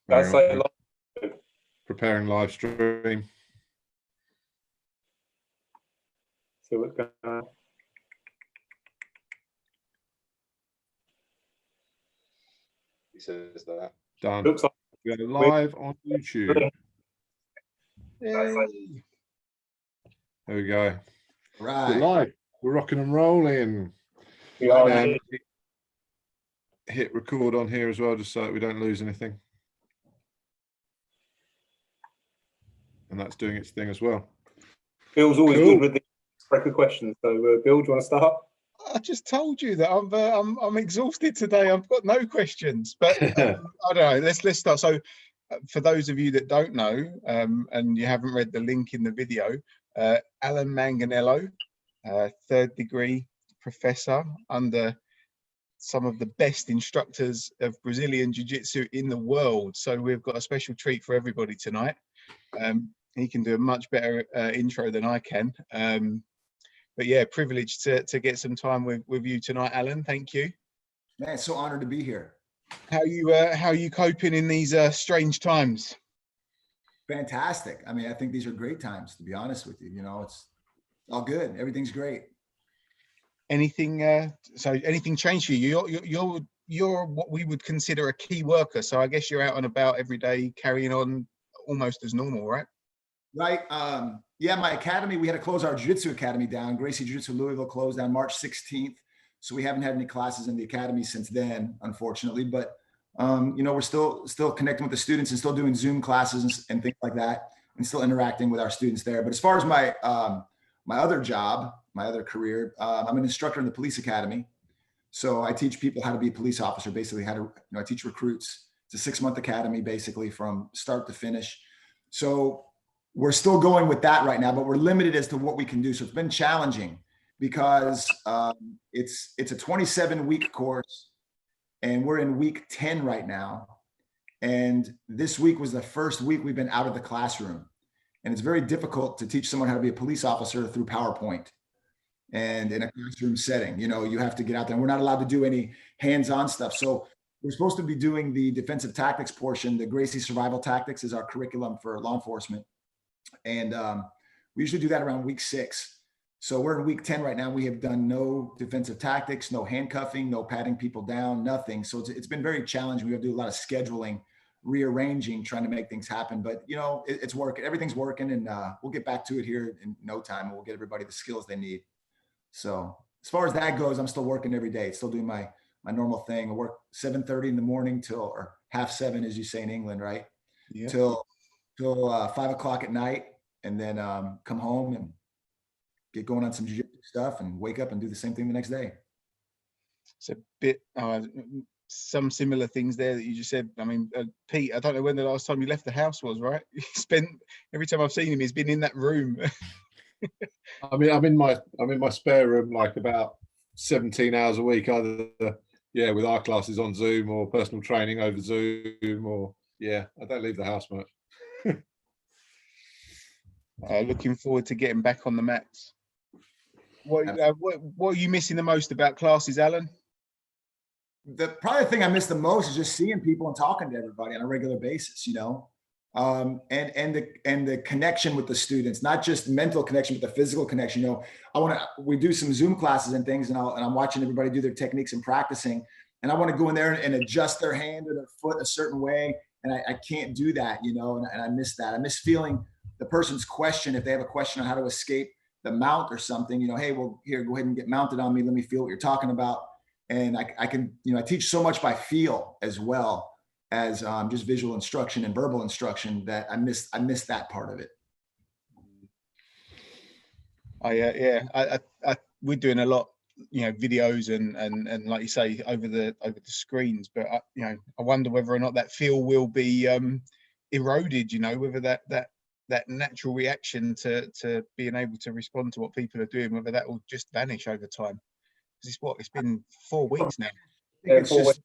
That's like preparing live stream. See what's going on. He says that. Done. Looks like We go live on YouTube. Yay. There we go. Right. We're live. We're rocking and rolling. we are. Hit record on here as well, just so that we don't lose anything. And that's doing its thing as well. Bill's always Cool. good with the record questions. So, Bill, do you want to start? I just told you that I'm exhausted today. I've got no questions, but I don't know. Let's start. So, for those of you that don't know, and you haven't read the link in the video, Allan Manganello, third degree professor under some of the best instructors of Brazilian Jiu Jitsu in the world. So we've got a special treat for everybody tonight. He can do a much better intro than I can. But yeah, privileged to get some time with you tonight, Allan. Thank you. Man, so honored to be here. How are you coping in these strange times? Fantastic. I mean, I think these are great times, to be honest with you. You know, it's all good. Everything's great. Anything changed for you? You're what we would consider a key worker. So I guess you're out and about every day, carrying on almost as normal, right? Right. Yeah, my academy, we had to close our jiu-jitsu academy down. Gracie Jiu Jitsu Louisville closed down March 16th. So we haven't had any classes in the academy since then, unfortunately. But you know, we're still connecting with the students and still doing Zoom classes and things like that, and still interacting with our students there. But as far as my my other job, my other career, I'm an instructor in the police academy. So I teach people how to be a police officer, basically how to, I teach recruits. It's a 6-month academy, basically from start to finish. So we're still going with that right now, but we're limited as to what we can do. So it's been challenging because it's a 27-week course and we're in week 10 right now. And this week was the first week we've been out of the classroom. And it's very difficult to teach someone how to be a police officer through PowerPoint and in a classroom setting. You know, you have to get out there and we're not allowed to do any hands-on stuff. So we're supposed to be doing the defensive tactics portion. The Gracie survival tactics is our curriculum for law enforcement. And we usually do that around week 6. So we're in week 10 right now. We have done no defensive tactics, no handcuffing, no patting people down, nothing. So it's been very challenging. We have to do a lot of scheduling, rearranging, trying to make things happen. But, you know, it's working. Everything's working. And we'll get back to it here in no time. And we'll get everybody the skills they need. So as far as that goes, I'm still working every day. Still doing my normal thing. I work 7:30 in the morning or 6:30, as you say in England, right? Yeah. Till 5 o'clock at night, and then come home and get going on some jiu-jitsu stuff and wake up and do the same thing the next day. It's a bit some similar things there that you just said. I mean, Pete, I don't know when the last time you left the house was, right? You spent, every time I've seen him, he's been in that room. I mean, I'm in my spare room like about 17 hours a week, either with our classes on Zoom or personal training over Zoom, or I don't leave the house much. Looking forward to getting back on the mats. What are you missing the most about classes, Allan? Probably the thing I miss the most is just seeing people and talking to everybody on a regular basis, you know, and the connection with the students, not just mental connection, but the physical connection. You know, we do some Zoom classes and things, and I'm watching everybody do their techniques and practicing, and I want to go in there and adjust their hand or their foot a certain way, and I can't do that, you know, and I miss that. I miss feeling the person's question, if they have a question on how to escape the mount or something, you know, hey, well, here, go ahead and get mounted on me. Let me feel what you're talking about. And I can, you know, I teach so much by feel as well as just visual instruction and verbal instruction that I miss that part of it. We're doing a lot, you know, videos and like you say, over the screens, but you know, I wonder whether or not that feel will be eroded, you know, whether that natural reaction to being able to respond to what people are doing, whether that will just vanish over time. Because it's been 4 weeks now. It's just,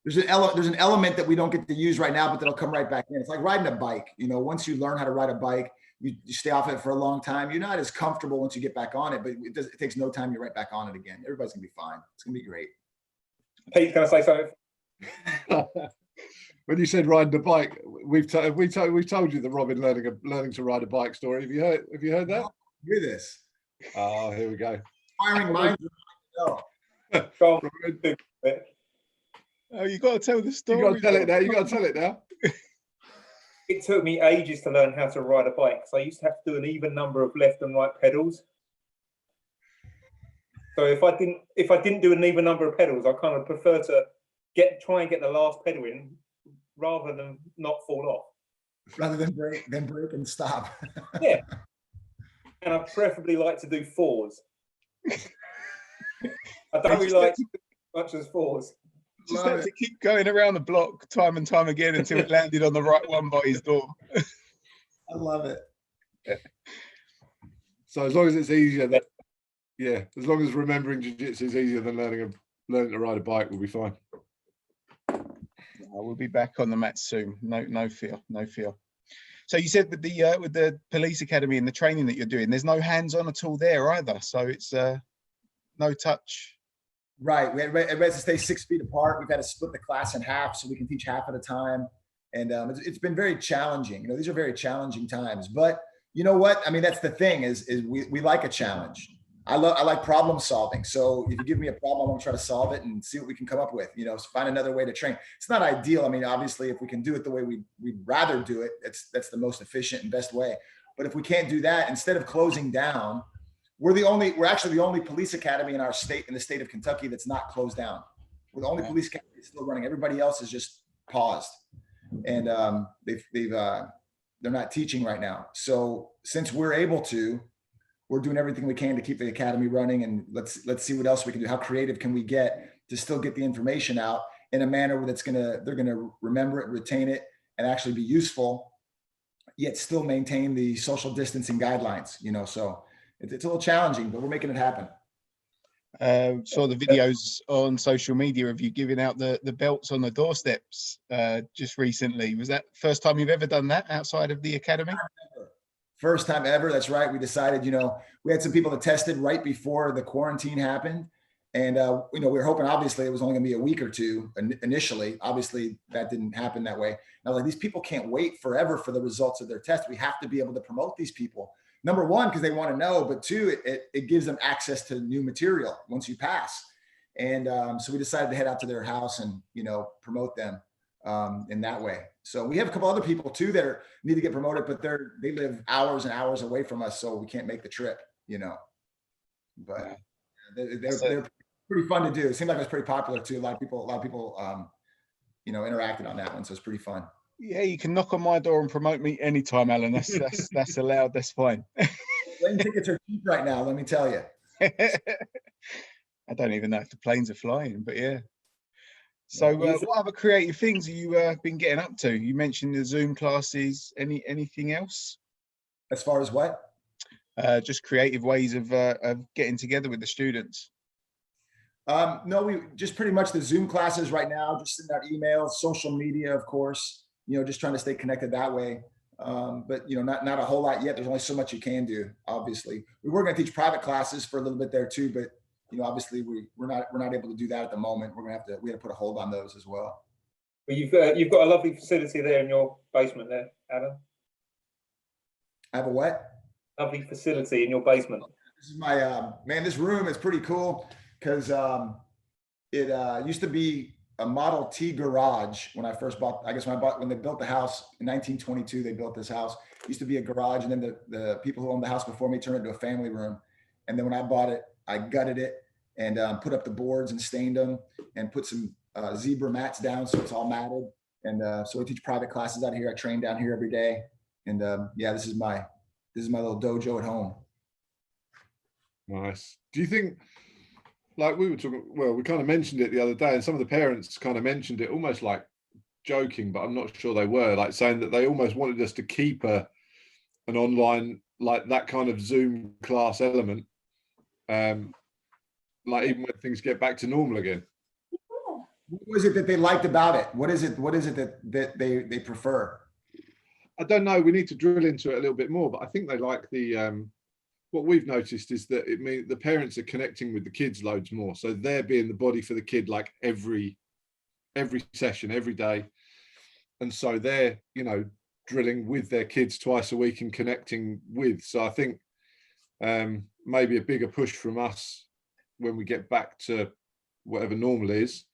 there's an element that we don't get to use right now, but that'll come right back in. It's like riding a bike. You know, once you learn how to ride a bike, you stay off it for a long time. You're not as comfortable once you get back on it, but it takes no time. You're right back on it again. Everybody's gonna be fine. It's gonna be great. Pete's gonna say something. When you said riding a bike, we've told you the Robin learning to ride a bike story. Have you heard that? Hear this. Oh, here we go. Inspiring minds. Go on. Oh, you got to tell the story. You got to tell it now. You got to tell it now. It took me ages to learn how to ride a bike because I used to have to do an even number of left and right pedals. So if I didn't do an even number of pedals, I kind of prefer to try and get the last pedal in rather than not fall off. Rather than break and stop. Yeah. And I preferably like to do fours. I don't really like to do as much as fours. Just had to keep going around the block time and time again until it landed on the right one by his door. I love it. So as long as it's easier, as long as remembering jiu-jitsu is easier than learning to ride a bike, we'll be fine. We'll be back on the mat soon. No fear. So you said with the police academy and the training that you're doing, there's no hands-on at all there either. So it's no touch. Right. Everybody has to stay 6 feet apart. We've had to split the class in half so we can teach half at a time. And it's been very challenging. These are very challenging times. But you know what? I mean, that's the thing is we like a challenge. I like problem solving. So if you give me a problem, I want to try to solve it and see what we can come up with. Find another way to train. It's not ideal. I mean, obviously, if we can do it the way we'd rather do it, that's the most efficient and best way. But if we can't do that, instead of closing down, we're actually the only police academy in our state, in the state of Kentucky, that's not closed down. We're the only police academy that's still running. Everybody else is just paused, and they're not teaching right now. So since we're able to, we're doing everything we can to keep the academy running, and let's see what else we can do. How creative can we get to still get the information out in a manner where they're gonna remember it, retain it, and actually be useful, yet still maintain the social distancing guidelines. So it's a little challenging, but we're making it happen. Saw the videos on social media of you giving out the belts on the doorsteps just recently. Was that first time you've ever done that outside of the academy? First time ever. That's right. We decided, we had some people that tested right before the quarantine happened. And, we were hoping, obviously, it was only going to be a week or two initially. Obviously, that didn't happen that way. And I was like, these people can't wait forever for the results of their test. We have to be able to promote these people. Number one, because they want to know, but two, it gives them access to new material once you pass. And so we decided to head out to their house and, promote them in that way. So we have a couple other people too that need to get promoted, but they live hours and hours away from us, so we can't make the trip, But they're pretty fun to do. It seemed like it was pretty popular too. A lot of people, interacted on that one, so it's pretty fun. Yeah, you can knock on my door and promote me anytime, Alan. That's allowed. That's fine. Plane tickets are cheap right now, let me tell you. I don't even know if the planes are flying, but yeah. So what other creative things have you been getting up to? You mentioned the Zoom classes. Anything else? As far as what? Just creative ways of getting together with the students. No, we just pretty much the Zoom classes right now, just sending out emails, social media, of course, just trying to stay connected that way. But not a whole lot yet. There's only so much you can do, obviously. We were going to teach private classes for a little bit there too, but obviously we're not able to do that at the moment. We had to put a hold on those as well. But you've got a lovely facility there in your basement there, Adam. I have a what? Lovely facility in your basement. This is my man. This room is pretty cool because it used to be a Model T garage when I first bought. I guess when they built the house in 1922, they built this house. It used to be a garage, and then the people who owned the house before me turned it into a family room. And then when I bought it, I gutted it and put up the boards and stained them and put some zebra mats down so it's all matted. And so I teach private classes out here. I train down here every day. And this is my little dojo at home. Nice. Do you think, like we were talking, well, we kind of mentioned it the other day, and some of the parents kind of mentioned it almost like joking, but I'm not sure they were, like saying that they almost wanted us to keep an online, like that kind of Zoom class element, like even when things get back to normal again. What was it that they liked about it? What is it that they prefer? I don't know. We need to drill into it a little bit more, but I think they like the what we've noticed is that it means the parents are connecting with the kids loads more. So they're being the body for the kid, like every session, every day. and so they're, you know, drilling with their kids twice a week and connecting with. So I think maybe a bigger push from us when we get back to whatever normal is,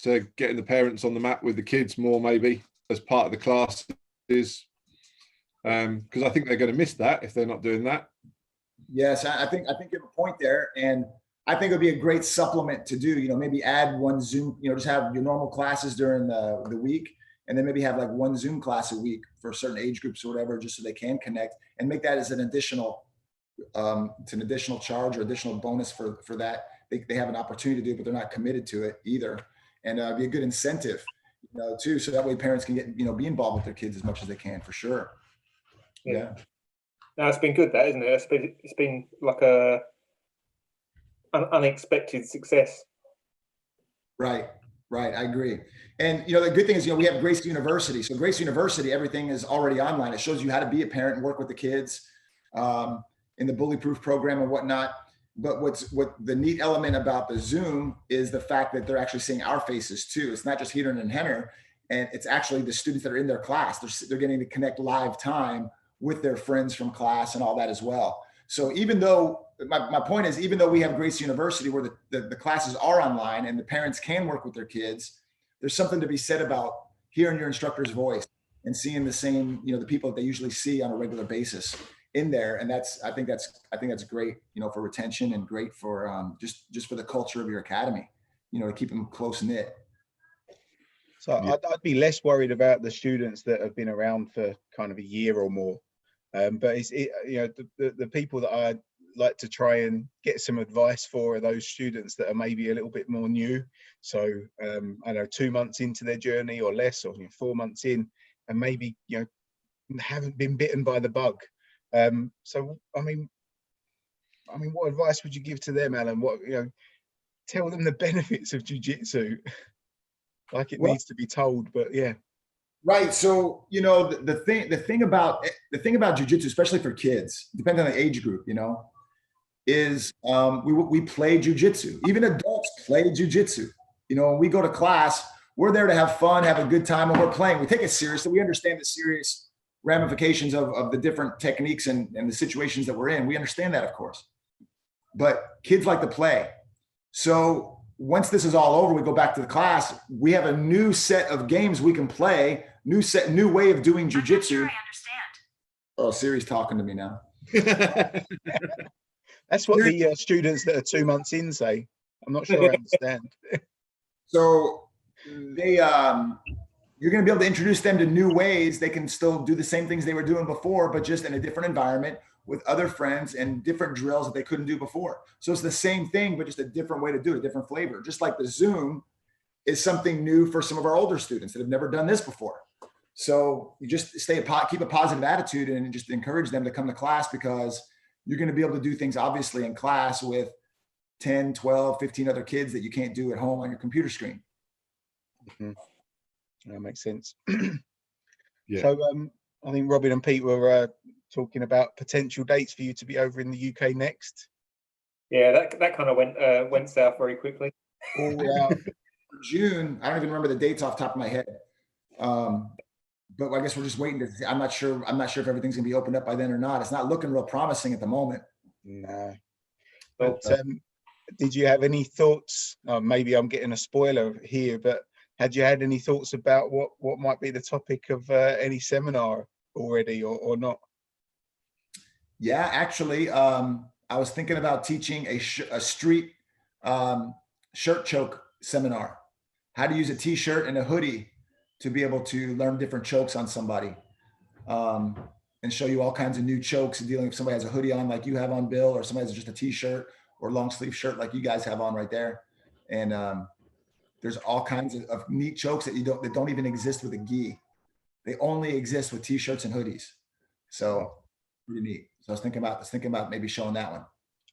to getting the parents on the mat with the kids more, maybe as part of the classes, because I think they're going to miss that if they're not doing that. Yes, I think you have a point there, and I think it would be a great supplement to do. You know, maybe add one Zoom. You know, just have your normal classes during the week, and then maybe have like one Zoom class a week for certain age groups or whatever, just so they can connect, and make that as an additional, it's an additional charge or additional bonus for that. They have an opportunity to do it, but they're not committed to it either, and be a good incentive, you know, too. So that way parents can get, you know, be involved with their kids as much as they can, for sure. Yeah. No, it's been good, that, isn't it? It's been like an unexpected success. Right. I agree. And, you know, the good thing is, you know, we have Gracie University. So Gracie University, everything is already online. It shows you how to be a parent and work with the kids in the bully proof program and whatnot. But what the neat element about the Zoom is the fact that they're actually seeing our faces too. It's not just Heater and Henner, and it's actually the students that are in their class. They're getting to connect live time with their friends from class and all that as well. So even though, my point is, even though we have Gracie University where the classes are online and the parents can work with their kids, there's something to be said about hearing your instructor's voice and seeing the same, you know, the people that they usually see on a regular basis in there. And I think that's great, you know, for retention, and great for just for the culture of your academy, you know, to keep them close knit. So Yeah. I'd be less worried about the students that have been around for kind of a year or more. But you know, the people that I like to try and get some advice for are those students that are maybe a little bit more new. So I know 2 months into their journey or less, or 4 months in, and maybe, you know, haven't been bitten by the bug. So I mean, what advice would you give to them, Alan? What, you know, tell them the benefits of jiu-jitsu. Like it needs to be told, but yeah. Right. So, you know, the thing about jiu-jitsu, especially for kids, depending on the age group, you know, is we play jiu-jitsu. Even adults play jiu-jitsu. You know, when we go to class, we're there to have fun, have a good time, and we're playing. We take it seriously. We understand the serious ramifications of the different techniques and the situations that we're in. We understand that, of course. But kids like to play. So once this is all over, we go back to the class. We have a new set of games we can play, new way of doing jiu-jitsu. Sure, I understand. Oh, Siri's talking to me now. That's what the students that are 2 months in say. I'm not sure I understand. So they, you're going to be able to introduce them to new ways. They can still do the same things they were doing before, but just in a different environment with other friends and different drills that they couldn't do before. So it's the same thing, but just a different way to do it, a different flavor. Just like the Zoom is something new for some of our older students that have never done this before. So you just keep a positive attitude and just encourage them to come to class, because you're going to be able to do things obviously in class with 10, 12, 15 other kids that you can't do at home on your computer screen. Mm-hmm. That makes sense. Yeah. So I think Robin and Pete were talking about potential dates for you to be over in the UK next. Yeah, that kind of went south very quickly. June, I don't even remember the dates off the top of my head. But I guess we're just waiting to see. I'm not sure if everything's gonna be opened up by then or not. It's not looking real promising at the moment. No. But did you have any thoughts? Maybe I'm getting a spoiler here, but had you had any thoughts about what might be the topic of any seminar already, or not? Yeah, actually, I was thinking about teaching a street shirt choke seminar. How to use a t-shirt and a hoodie to be able to learn different chokes on somebody, and show you all kinds of new chokes, dealing if somebody has a hoodie on like you have on, Bill, or somebody has just a t-shirt or long sleeve shirt like you guys have on right there. And there's all kinds of neat chokes that don't even exist with a gi. They only exist with t-shirts and hoodies. So pretty neat. So I was thinking about maybe showing that one.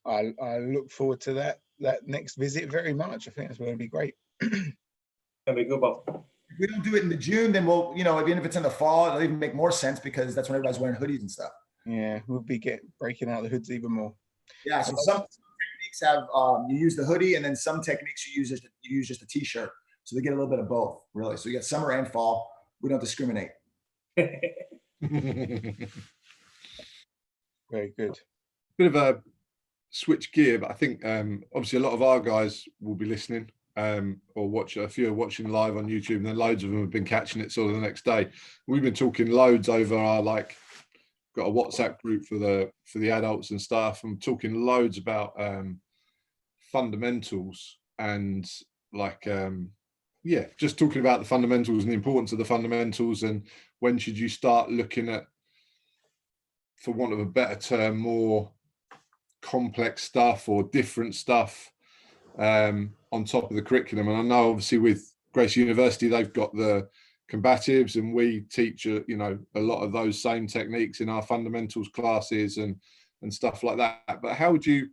I look forward to that next visit very much. I think it's going to be great. That'll be a good one. If we don't do it in the June, then we'll, you know, even if it's in the fall, it'll even make more sense, because that's when everybody's wearing hoodies and stuff. Yeah, we'll be breaking out the hoods even more. Yeah. So some techniques have you use the hoodie, and then some techniques you use just a t-shirt. So they get a little bit of both, really. So you get summer and fall We don't discriminate. Very good. Bit of a switch gear, but I think obviously a lot of our guys will be listening or watch. A few are watching live on YouTube, and then loads of them have been catching it sort of the next day. We've been talking loads over our got a WhatsApp group for the adults and stuff. I'm talking loads about fundamentals and just talking about the fundamentals and the importance of the fundamentals, and when should you start looking at, for want of a better term, more complex stuff or different stuff on top of the curriculum. And I know obviously with Gracie University, they've got the combatives, and we teach a lot of those same techniques in our fundamentals classes and stuff like that. But how would you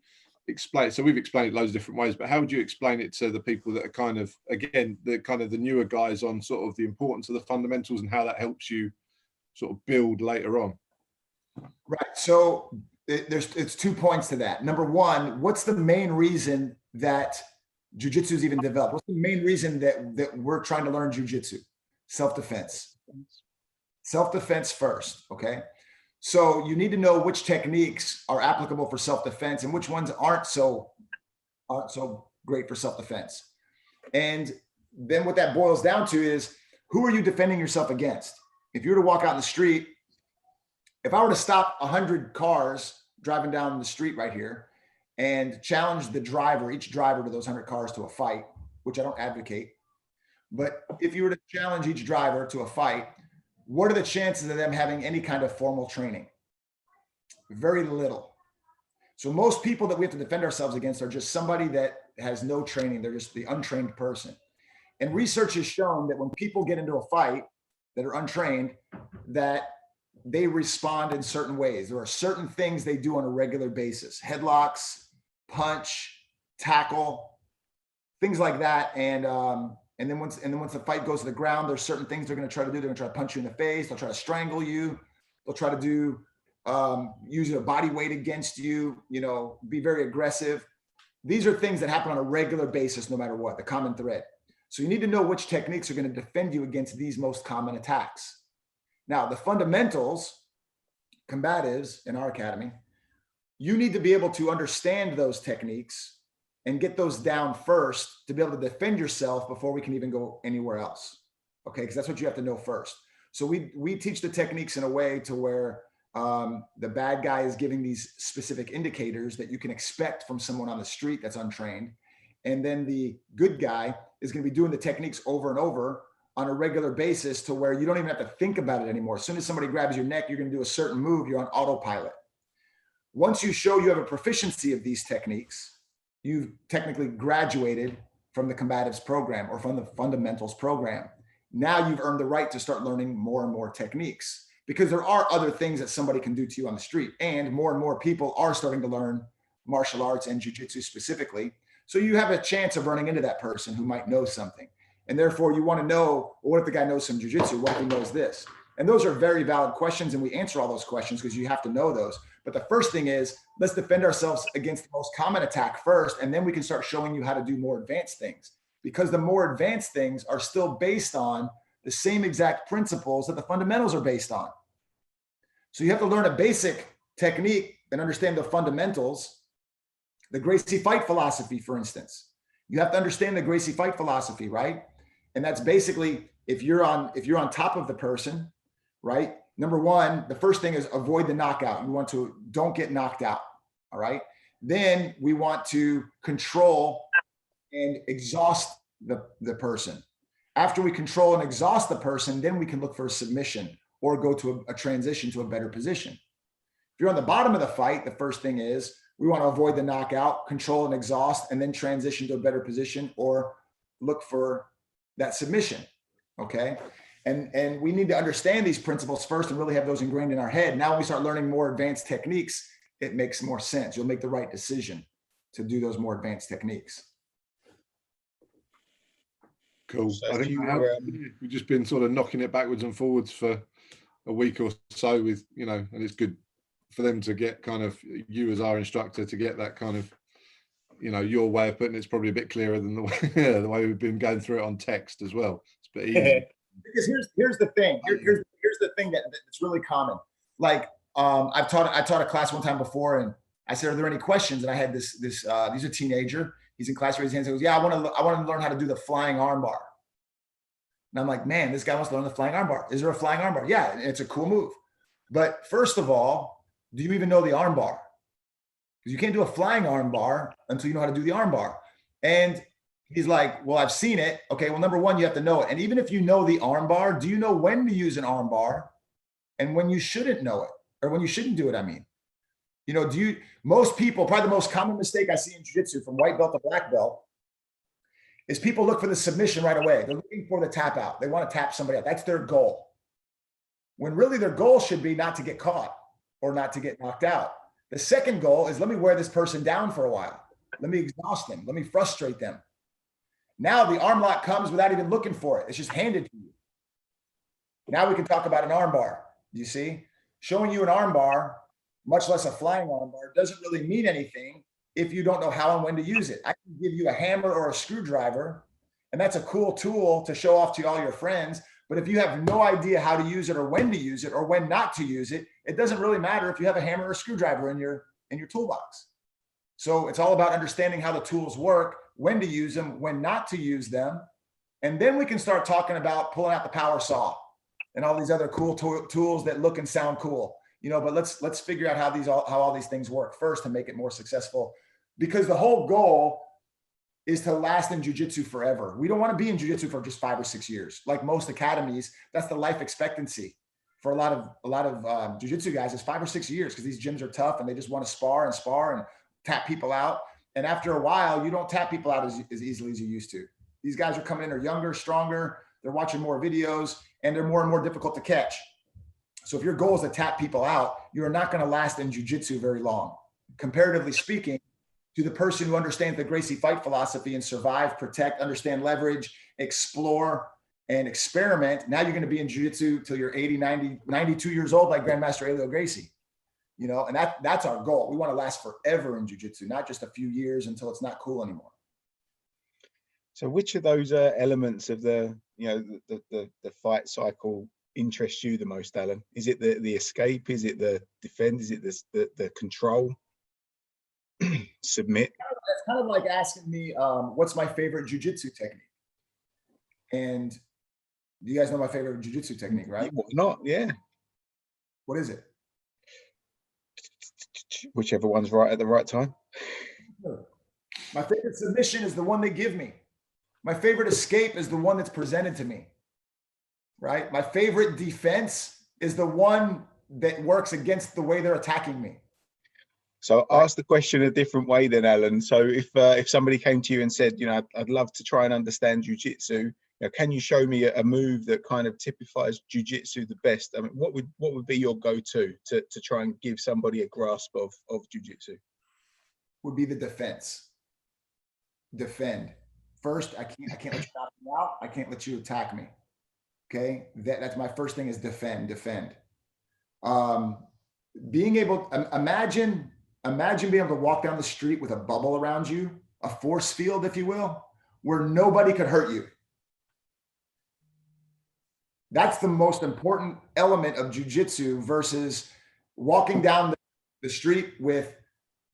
explain it? So we've explained it loads of different ways, but how would you explain it to the people that are kind of the newer guys on sort of the importance of the fundamentals and how that helps you sort of build later on? Right. So it's 2 points to that. Number one, what's the main reason that jiu-jitsu is even developed? What's the main reason that we're trying to learn jiu-jitsu? Self-defense. Self-defense first, okay? So you need to know which techniques are applicable for self-defense and which ones aren't so great for self-defense. And then what that boils down to is, who are you defending yourself against? If you were to walk out in the street, if I were to stop 100 cars driving down the street right here and challenge each driver to those 100 cars to a fight, which I don't advocate, but if you were to challenge each driver to a fight, what are the chances of them having any kind of formal training? Very little. So most people that we have to defend ourselves against are just somebody that has no training. They're just the untrained person. And research has shown that when people get into a fight that are untrained, that they respond in certain ways. There are certain things they do on a regular basis: headlocks, punch, tackle, things like that. And then once the fight goes to the ground, there's certain things they're going to try to do. They're going to try to punch you in the face. They'll try to strangle you. They'll try to do use your body weight against you. Be very aggressive. These are things that happen on a regular basis, no matter what. The common thread. So you need to know which techniques are going to defend you against these most common attacks. Now, the fundamentals, combatives in our academy, you need to be able to understand those techniques and get those down first to be able to defend yourself before we can even go anywhere else. Okay, because that's what you have to know first. So we teach the techniques in a way to where the bad guy is giving these specific indicators that you can expect from someone on the street that's untrained. And then the good guy is going to be doing the techniques over and over on a regular basis to where you don't even have to think about it anymore. As soon as somebody grabs your neck, you're going to do a certain move, you're on autopilot. Once you show you have a proficiency of these techniques, you've technically graduated from the combatives program or from the fundamentals program. Now you've earned the right to start learning more and more techniques, because there are other things that somebody can do to you on the street. And more people are starting to learn martial arts and jiu-jitsu specifically. So you have a chance of running into that person who might know something. And therefore you want to know, well, what if the guy knows some jiu-jitsu? What if he knows this? And those are very valid questions. And we answer all those questions because you have to know those. But the first thing is, let's defend ourselves against the most common attack first. And then we can start showing you how to do more advanced things, because the more advanced things are still based on the same exact principles that the fundamentals are based on. So you have to learn a basic technique and understand the fundamentals. The Gracie fight philosophy, for instance, you have to understand the Gracie fight philosophy, right? And that's basically, if you're on top of the person, right? Number one, the first thing is avoid the knockout. You want to don't get knocked out. All right. Then we want to control and exhaust the person. After we control and exhaust the person, then we can look for a submission or go to a transition to a better position. If you're on the bottom of the fight, the first thing is we want to avoid the knockout, control and exhaust, and then transition to a better position or look for that submission. Okay. And we need to understand these principles first and really have those ingrained in our head. Now, when we start learning more advanced techniques, it makes more sense. You'll make the right decision to do those more advanced techniques. Cool. So I think we've just been sort of knocking it backwards and forwards for a week or so with, and it's good for them to get kind of you as our instructor to get that kind of, your way of putting it's probably a bit clearer than the way we've been going through it on text as well. It's a bit easier. Because here's the thing. Here's the thing that's really common. Like I taught a class one time before, and I said, "Are there any questions?" And I had he's a teenager. He's in class, raised his hands. He goes, "Yeah, I want to learn how to do the flying armbar." And I'm like, "Man, this guy wants to learn the flying armbar. Is there a flying armbar?" Yeah, it's a cool move. But first of all, do you even know the armbar? Because you can't do a flying armbar until you know how to do the armbar. And he's like, "Well, I've seen it." Okay, well, number one, you have to know it. And even if you know the armbar, do you know when to use an armbar and when you shouldn't know it, or when you shouldn't do it? I mean, you know, most people, probably the most common mistake I see in jiu-jitsu from white belt to black belt is people look for the submission right away. They're looking for the tap out. They want to tap somebody out. That's their goal. When really their goal should be not to get caught or not to get knocked out. The second goal is, let me wear this person down for a while. Let me exhaust them. Let me frustrate them. Now the arm lock comes without even looking for it. It's just handed to you. Now we can talk about an arm bar. You see, showing you an arm bar, much less a flying arm bar, doesn't really mean anything if you don't know how and when to use it. I can give you a hammer or a screwdriver, and that's a cool tool to show off to all your friends. But if you have no idea how to use it or when to use it or when not to use it, it doesn't really matter if you have a hammer or a screwdriver in your toolbox. So it's all about understanding how the tools work, when to use them, when not to use them. And then we can start talking about pulling out the power saw and all these other cool tools that look and sound cool. You know, but let's figure out how all these things work first to make it more successful, because the whole goal is to last in jiu-jitsu forever. We don't want to be in jiu-jitsu for just 5 or 6 years. Like most academies, that's the life expectancy for a lot of jiu-jitsu guys is 5 or 6 years, because these gyms are tough and they just want to spar and tap people out. And after a while, you don't tap people out as easily as you used to. These guys are coming in, are younger, stronger, they're watching more videos, and they're more and more difficult to catch. So if your goal is to tap people out, you're not going to last in jiu-jitsu very long, comparatively speaking, to the person who understands the Gracie fight philosophy and survive, protect, understand leverage, explore, and experiment. Now you're going to be in jiu-jitsu till you're 80, 90, 92 years old, like Grandmaster Elio Gracie, you know, and that's our goal. We want to last forever in jiu-jitsu, not just a few years until it's not cool anymore. So which of those elements of the fight cycle interests you the most, Alan? Is it the escape? Is it the defend? Is it the control? Submit? It's kind of like asking me, what's my favorite jiu-jitsu technique? And you guys know my favorite jiu-jitsu technique, right? What not? Yeah. What is it? Whichever one's right at the right time. My favorite submission is the one they give me. My favorite escape is the one that's presented to me, right? My favorite defense is the one that works against the way they're attacking me. So ask the question a different way then, Alan. So if somebody came to you and said, you know, I'd love to try and understand jiu-jitsu, you know, can you show me a move that kind of typifies jiu-jitsu the best? I mean, what would be your go-to to try and give somebody a grasp of jiu-jitsu? Would be the defense. Defend. First, I can't let you knock me out. I can't let you attack me. Okay, that's my first thing is defend. Being able, imagine being able to walk down the street with a bubble around you, a force field, if you will, where nobody could hurt you. That's the most important element of jiu-jitsu versus walking down the street with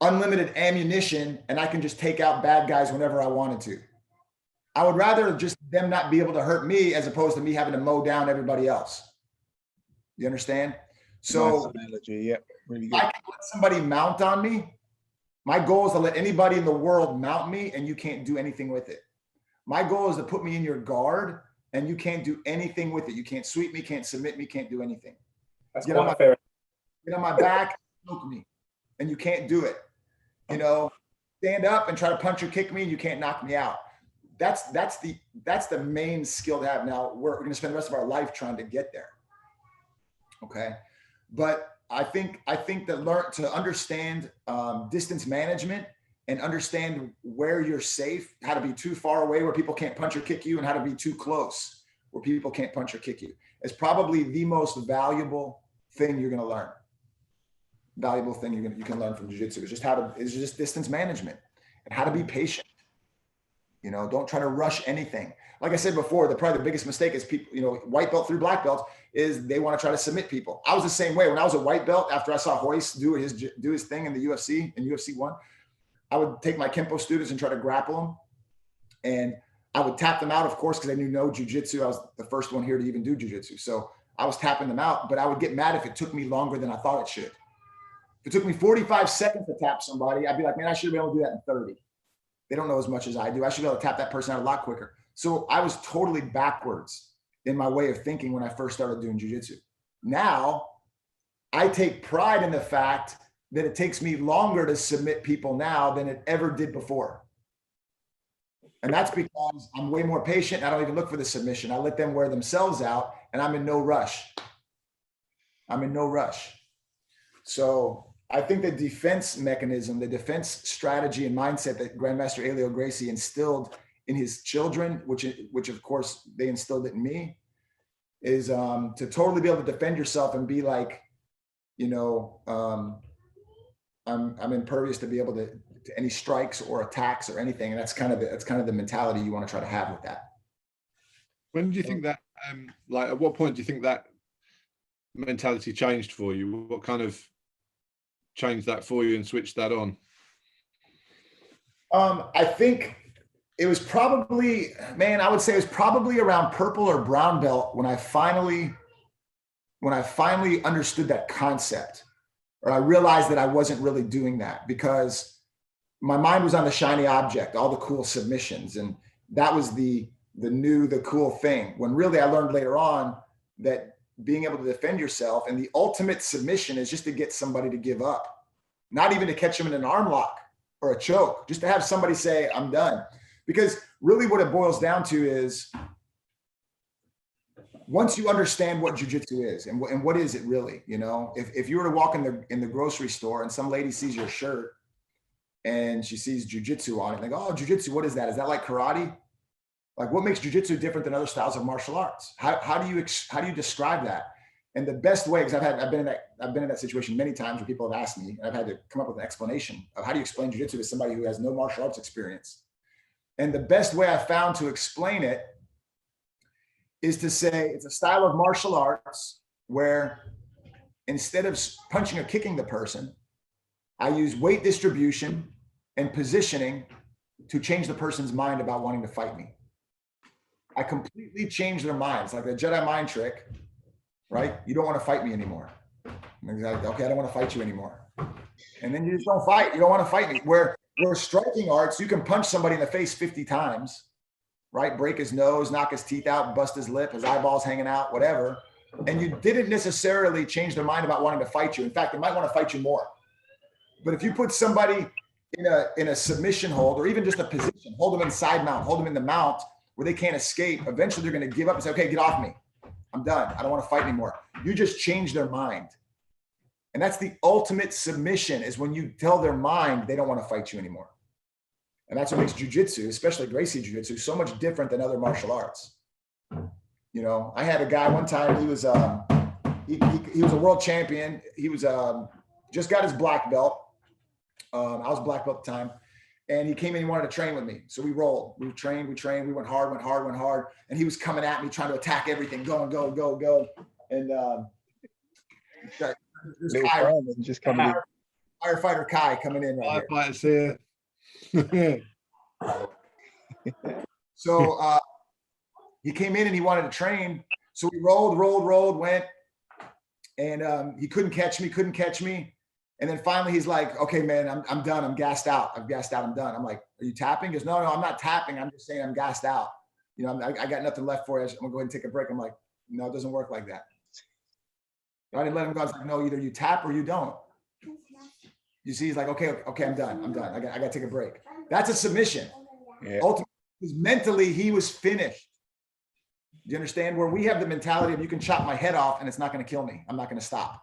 unlimited ammunition and I can just take out bad guys whenever I wanted to. I would rather just them not be able to hurt me as opposed to me having to mow down everybody else. You understand? So nice analogy. Yeah, really good. I can let somebody mount on me. My goal is to let anybody in the world mount me and you can't do anything with it. My goal is to put me in your guard and you can't do anything with it. You can't sweep me, can't submit me, can't do anything. That's quite fair. Get on my back, choke me, and you can't do it. You know, stand up and try to punch or kick me and you can't knock me out. That's the main skill to have. Now we're going to spend the rest of our life trying to get there. Okay. But I think that to understand distance management and understand where you're safe, how to be too far away where people can't punch or kick you, and how to be too close where people can't punch or kick you is probably the most valuable thing you're going to learn. Valuable thing you can learn from jiu-jitsu is just distance management and how to be patient. You know, don't try to rush anything. Like I said before, probably the biggest mistake is people, you know, white belt through black belts is they want to try to submit people. I was the same way when I was a white belt. After I saw Royce do his thing in the UFC in UFC 1, I would take my Kempo students and try to grapple them, and I would tap them out, of course, because I knew no jiu-jitsu. I was the first one here to even do jiu-jitsu, so I was tapping them out. But I would get mad if it took me longer than I thought it should. If it took me 45 seconds to tap somebody, I'd be like, man, I should be able to do that in 30. They don't know as much as I do. I should be able to tap that person out a lot quicker. So I was totally backwards in my way of thinking when I first started doing jiu-jitsu. Now, I take pride in the fact that it takes me longer to submit people now than it ever did before. And that's because I'm way more patient. I don't even look for the submission. I let them wear themselves out, and I'm in no rush. I'm in no rush. So I think the defense mechanism, the defense strategy and mindset that Grandmaster Helio Gracie instilled in his children, which of course they instilled it in me, is to totally be able to defend yourself and be like, you know, I'm impervious to be able to any strikes or attacks or anything. And that's kind of the mentality you want to try to have with that. When do you think that, like, at what point do you think that mentality changed for you? What kind of changed that for you and switched that on? I think it was probably, man, I would say it was probably around purple or brown belt when I finally understood that concept, or I realized that I wasn't really doing that, because my mind was on the shiny object, all the cool submissions. And that was the cool thing, when really I learned later on that being able to defend yourself and the ultimate submission is just to get somebody to give up, not even to catch them in an arm lock or a choke, just to have somebody say, I'm done. Because really what it boils down to is, once you understand what jiu-jitsu is and what is it really, you know, if you were to walk in the grocery store and some lady sees your shirt and she sees jiu-jitsu on it, like, oh, jiu-jitsu, what is that? Is that like karate? Like, what makes jiu-jitsu different than other styles of martial arts? How do you describe that? And the best way, because I've been in that situation many times where people have asked me, and I've had to come up with an explanation of how do you explain jiu-jitsu to somebody who has no martial arts experience. And the best way I found to explain it is to say it's a style of martial arts where instead of punching or kicking the person, I use weight distribution and positioning to change the person's mind about wanting to fight me. I completely change their minds, like the Jedi mind trick, right? You don't want to fight me anymore. And they're like, okay, I don't want to fight you anymore. And then you just don't fight. You don't want to fight me. Where striking arts, you can punch somebody in the face 50 times, right? Break his nose, knock his teeth out, bust his lip, his eyeballs hanging out, whatever. And you didn't necessarily change their mind about wanting to fight you. In fact, they might want to fight you more. But if you put somebody in a submission hold, or even just a position, hold them in side mount, hold them in the mount where they can't escape, eventually they're going to give up and say, okay, get off me. I'm done. I don't want to fight anymore. You just change their mind. And that's the ultimate submission, is when you tell their mind they don't want to fight you anymore. And that's what makes jiu-jitsu, especially Gracie Jiu Jitsu, so much different than other martial arts. You know, I had a guy one time, he was he was a world champion. He was just got his black belt. I was black belt at the time. And he came in, he wanted to train with me. So we rolled, we trained, we went hard. And he was coming at me, trying to attack everything, go. And this Kai, just coming in. Firefighter Kai coming in right here. So he came in and he wanted to train. So we rolled, went, and he couldn't catch me. And then finally he's like, okay, man, I'm done. I'm gassed out. I'm done. I'm like, are you tapping? He goes, no, I'm not tapping. I'm just saying I'm gassed out. You know, I got nothing left for you. I'm gonna go ahead and take a break. I'm like, no, it doesn't work like that. I didn't let him go. I was like, no, either you tap or you don't. You see, he's like, okay, I'm done. I got to take a break. That's a submission. Yeah. Ultimately, because mentally he was finished. Do you understand? Where we have the mentality of, you can chop my head off and it's not going to kill me. I'm not going to stop.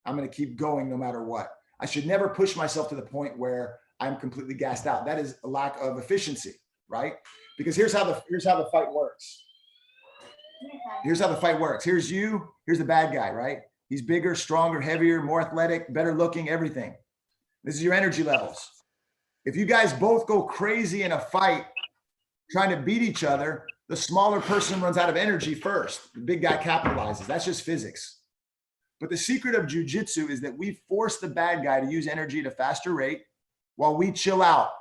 I'm going to keep going no matter what. I should never push myself to the point where I'm completely gassed out. That is a lack of efficiency, right? Because here's how the fight works. Here's you. Here's the bad guy, right? He's bigger, stronger, heavier, more athletic, better looking, everything. This is your energy levels. If you guys both go crazy in a fight, trying to beat each other, the smaller person runs out of energy first. The big guy capitalizes. That's just physics. But the secret of jiu-jitsu is that we force the bad guy to use energy at a faster rate while we chill out.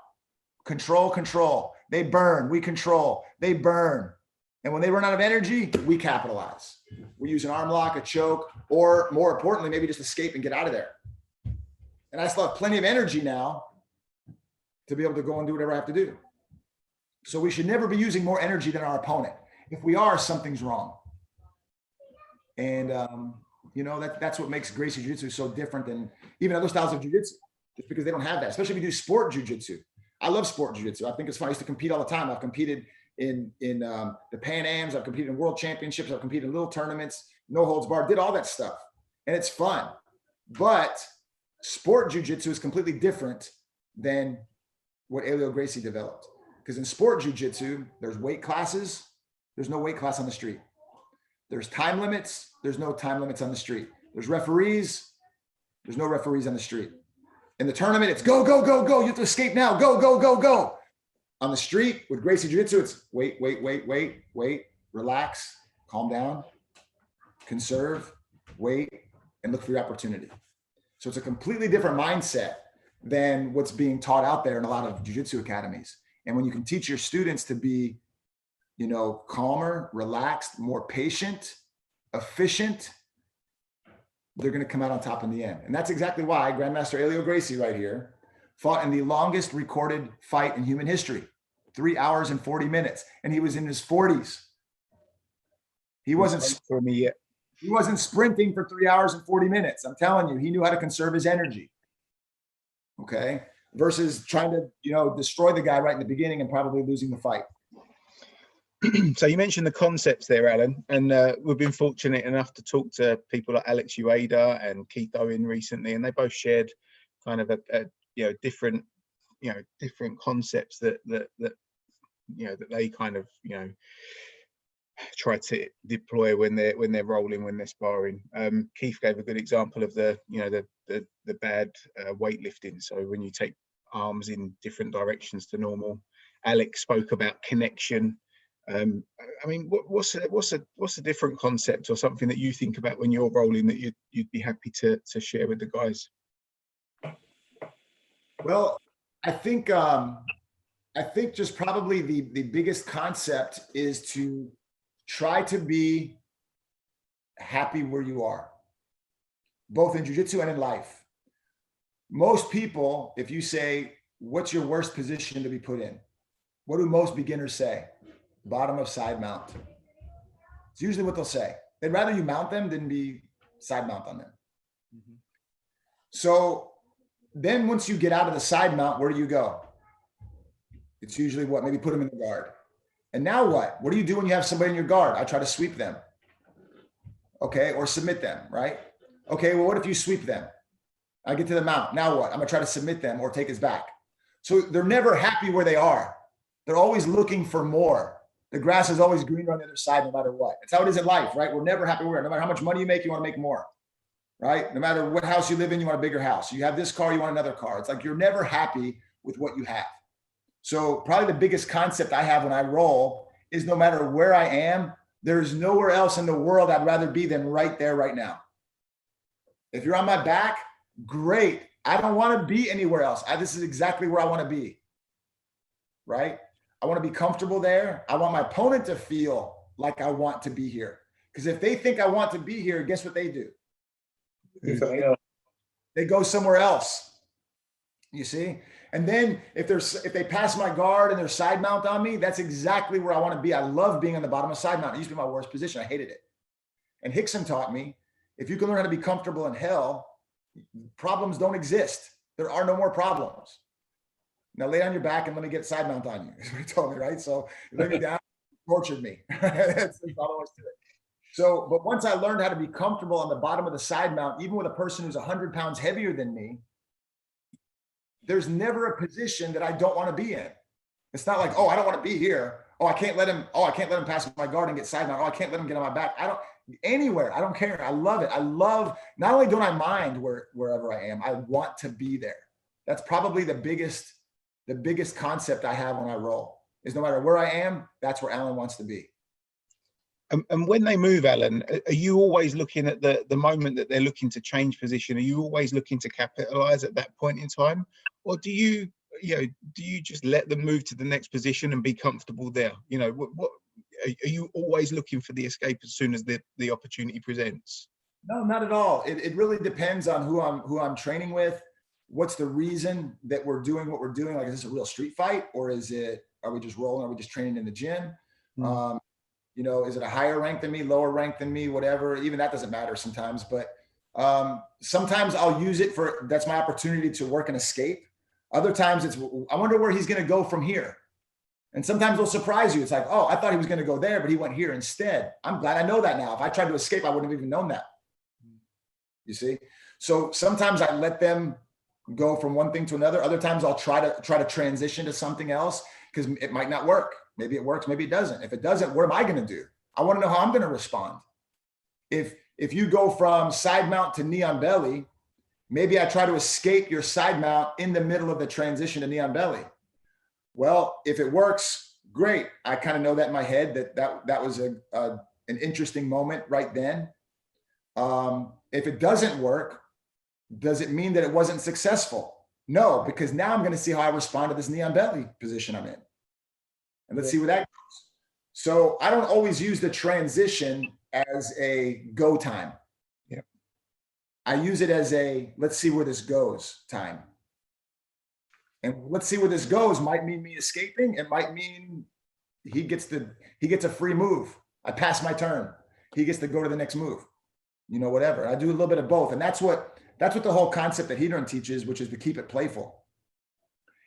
Control, control. They burn, we control. They burn. And when they run out of energy, we capitalize. We use an arm lock, a choke, or more importantly, maybe just escape and get out of there. And I still have plenty of energy now to be able to go and do whatever I have to do. So we should never be using more energy than our opponent. If we are, something's wrong. And, you know, that's what makes Gracie Jiu Jitsu so different than even other styles of Jiu Jitsu, just because they don't have that, especially if you do sport Jiu Jitsu. I love sport Jiu Jitsu. I think it's fun. I used to compete all the time. I've competed in the Pan Ams. I've competed in world championships. I've competed in little tournaments, no holds barred, did all that stuff. And it's fun. But sport Jiu Jitsu is completely different than what Helio Gracie developed. Because in sport Jiu Jitsu, there's weight classes. There's no weight class on the street. There's time limits. There's no time limits on the street. There's referees. There's no referees on the street. In the tournament, it's go, go, go, go. You have to escape now. Go, go, go, go. On the street with Gracie Jiu Jitsu, it's wait, wait, wait, wait, wait, relax, calm down, conserve, wait, and look for your opportunity. So it's a completely different mindset than what's being taught out there in a lot of jiu-jitsu academies. And when you can teach your students to be, you know, calmer, relaxed, more patient, efficient, they're going to come out on top in the end. And that's exactly why Grandmaster Helio Gracie right here fought in the longest recorded fight in human history, 3 hours and 40 minutes. And he was in his 40s. He wasn't sprinting for 3 hours and 40 minutes. I'm telling you, he knew how to conserve his energy. Okay. Versus trying to, you know, destroy the guy right in the beginning and probably losing the fight. So you mentioned the concepts there, Allan, and we've been fortunate enough to talk to people like Alex Ueda and Keith Owen recently, and they both shared kind of a different concepts that they kind of, you know, try to deploy when they're rolling, when they're sparring. Keith gave a good example of the bad weightlifting. So when you take arms in different directions to normal. Alex spoke about connection. I mean, what's a different concept or something that you think about when you're rolling that you'd be happy to share with the guys? Well, I think just probably the biggest concept is to try to be happy where you are, both in jiu-jitsu and in life. Most people, if you say, what's your worst position to be put in? What do most beginners say? Bottom of side mount. It's usually what they'll say. They'd rather you mount them than be side mount on them. Mm-hmm. So then once you get out of the side mount, where do you go? It's usually what? Maybe put them in the guard. And now what? What do you do when you have somebody in your guard? I try to sweep them. Okay, or submit them, right? Okay, well, what if you sweep them? I get to the mount. Now what? I'm gonna try to submit them or take his back. So they're never happy where they are. They're always looking for more. The grass is always greener on the other side, no matter what. It's how it is in life, right? We're never happy where we are. No matter how much money you make, you want to make more, right? No matter what house you live in, you want a bigger house. You have this car, you want another car. It's like you're never happy with what you have. So probably the biggest concept I have when I roll is no matter where I am, there's nowhere else in the world I'd rather be than right there, right now. If you're on my back, great. I don't want to be anywhere else. This is exactly where I want to be, right? I want to be comfortable there. I want my opponent to feel like I want to be here. Because if they think I want to be here, guess what they do? They go somewhere else. You see? And then if they pass my guard and they're side mount on me, that's exactly where I want to be. I love being on the bottom of side mount. It used to be my worst position. I hated it. And Rickson taught me, if you can learn how to be comfortable in hell, problems don't exist. There are no more problems. Now lay on your back and let me get side mount on you. That's what he told me, right? So he laid me down, tortured me. That's all there was to it. So, but once I learned how to be comfortable on the bottom of the side mount, even with a person who's 100 pounds heavier than me, there's never a position that I don't want to be in. It's not like, oh, I don't want to be here. Oh, I can't let him pass my guard and get side mount. Oh, I can't let him get on my back. Anywhere. I don't care. I love it. I love, not only don't I mind wherever I am, I want to be there. That's probably the biggest concept I have when I roll. is no matter where I am, that's where Allan wants to be. And when they move, Allan, are you always looking at the moment that they're looking to change position? Are you always looking to capitalize at that point in time? Or do you just let them move to the next position and be comfortable there? You know, what are you always looking for the escape as soon as the opportunity presents? No, not at all. It really depends on who I'm training with. What's the reason that we're doing what we're doing? Like, is this a real street fight, or are we just rolling? Are we just training in the gym? You know, is it a higher rank than me, lower rank than me, whatever? Even that doesn't matter sometimes, but sometimes I'll use it that's my opportunity to work an escape. Other times I wonder where he's going to go from here. And sometimes they'll surprise you. It's like, oh, I thought he was going to go there, but he went here instead. I'm glad I know that now. If I tried to escape, I wouldn't have even known that. You see? So sometimes I let them go from one thing to another. Other times I'll try to transition to something else because it might not work. Maybe it works, maybe it doesn't. If it doesn't, what am I going to do? I want to know how I'm going to respond. If you go from side mount to knee on belly, maybe I try to escape your side mount in the middle of the transition to knee on belly. Well, if it works, great. I kind of know that in my head that was an interesting moment right then. If it doesn't work, does it mean that it wasn't successful? No, because now I'm going to see how I respond to this knee on belly position I'm in. And let's see where that goes. So I don't always use the transition as a go time. Yep. I use it as a let's see where this goes time. And let's see where this goes might mean me escaping. It might mean he gets a free move. I pass my turn. He gets to go to the next move. You know, whatever. I do a little bit of both. And that's what the whole concept that Hedron teaches, which is to keep it playful.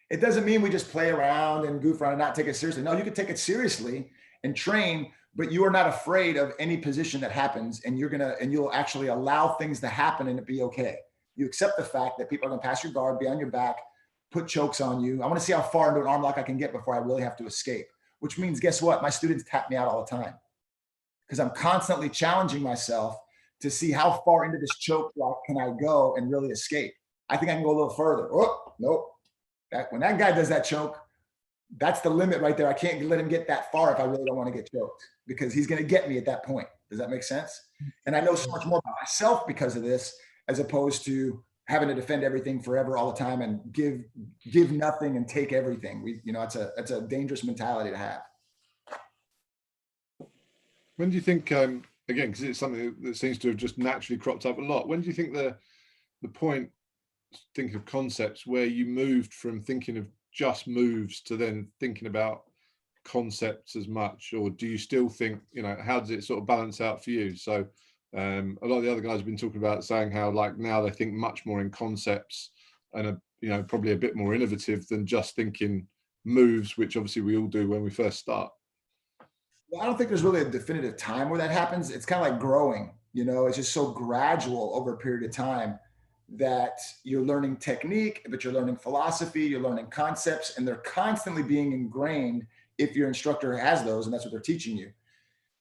It doesn't mean we just play around and goof around and not take it seriously. No, you can take it seriously and train, but you are not afraid of any position that happens, and you'll actually allow things to happen and it be okay. You accept the fact that people are going to pass your guard, be on your back, put chokes on you. I want to see how far into an arm lock I can get before I really have to escape, which means, guess what? My students tap me out all the time because I'm constantly challenging myself to see how far into this choke lock can I go and really escape. I think I can go a little further. Oh, nope. When that guy does that choke, that's the limit right there. I can't let him get that far if I really don't want to get choked because he's going to get me at that point. Does that make sense? And I know so much more about myself because of this, as opposed to having to defend everything forever all the time and give nothing and take everything. It's a dangerous mentality to have. When do you think, again, because it's something that seems to have just naturally cropped up a lot, when do you think the point, think of concepts where you moved from thinking of just moves to then thinking about concepts as much, or do you still think, how does it sort of balance out for you? So a lot of the other guys have been talking about saying how like now they think much more in concepts and probably a bit more innovative than just thinking moves, which obviously we all do when we first start. Well, I don't think there's really a definitive time where that happens. It's kind of like growing, it's just so gradual over a period of time that you're learning technique, but you're learning philosophy, you're learning concepts, and they're constantly being ingrained if your instructor has those, and that's what they're teaching you.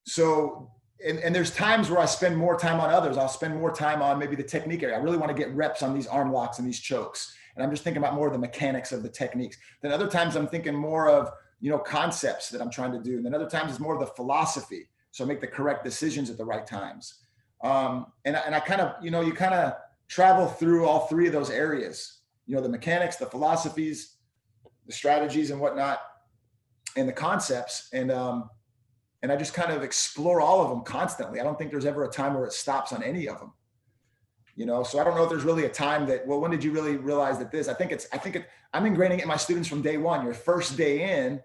So, and there's times where I spend more time on others. I'll spend more time on maybe the technique area. I really want to get reps on these arm locks and these chokes. And I'm just thinking about more of the mechanics of the techniques. Then other times I'm thinking more of, concepts that I'm trying to do. And then other times it's more of the philosophy. So I make the correct decisions at the right times. And I kind of, you kind of travel through all three of those areas, the mechanics, the philosophies, the strategies and whatnot, and the concepts. And I just kind of explore all of them constantly. I don't think there's ever a time where it stops on any of them, so I don't know if there's really a time that, well, when did you really realize that this, I'm ingraining it in my students from day one. Your first day in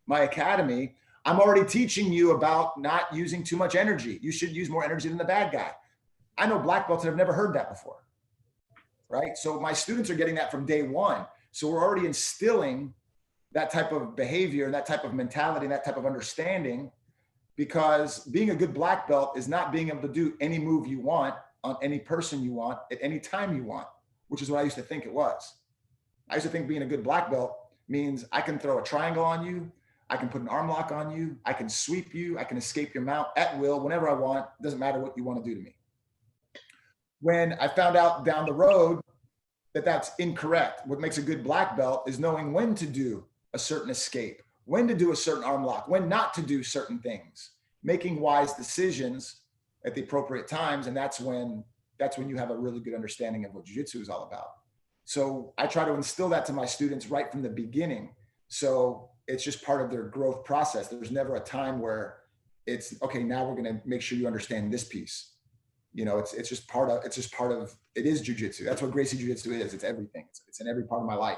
my academy, I'm already teaching you about not using too much energy. You should use more energy than the bad guy. I know black belts that have never heard that before. Right? So my students are getting that from day one. So we're already instilling that type of behavior, that type of mentality, that type of understanding, because being a good black belt is not being able to do any move you want on any person you want at any time you want, which is what I used to think it was. I used to think being a good black belt means I can throw a triangle on you, I can put an arm lock on you, I can sweep you, I can escape your mount at will, whenever I want. It doesn't matter what you want to do to me. When I found out down the road that that's incorrect. What makes a good black belt is knowing when to do a certain escape when to do a certain arm lock, when not to do certain things, making wise decisions at the appropriate times. And that's when you have a really good understanding of what jiu-jitsu is all about. So I try to instill that to my students right from the beginning. So it's just part of their growth process. There's never a time where it's, okay, now we're going to make sure you understand this piece. You know, it's just part of, it is jiu-jitsu. That's what Gracie Jiu Jitsu is. It's everything. It's in every part of my life.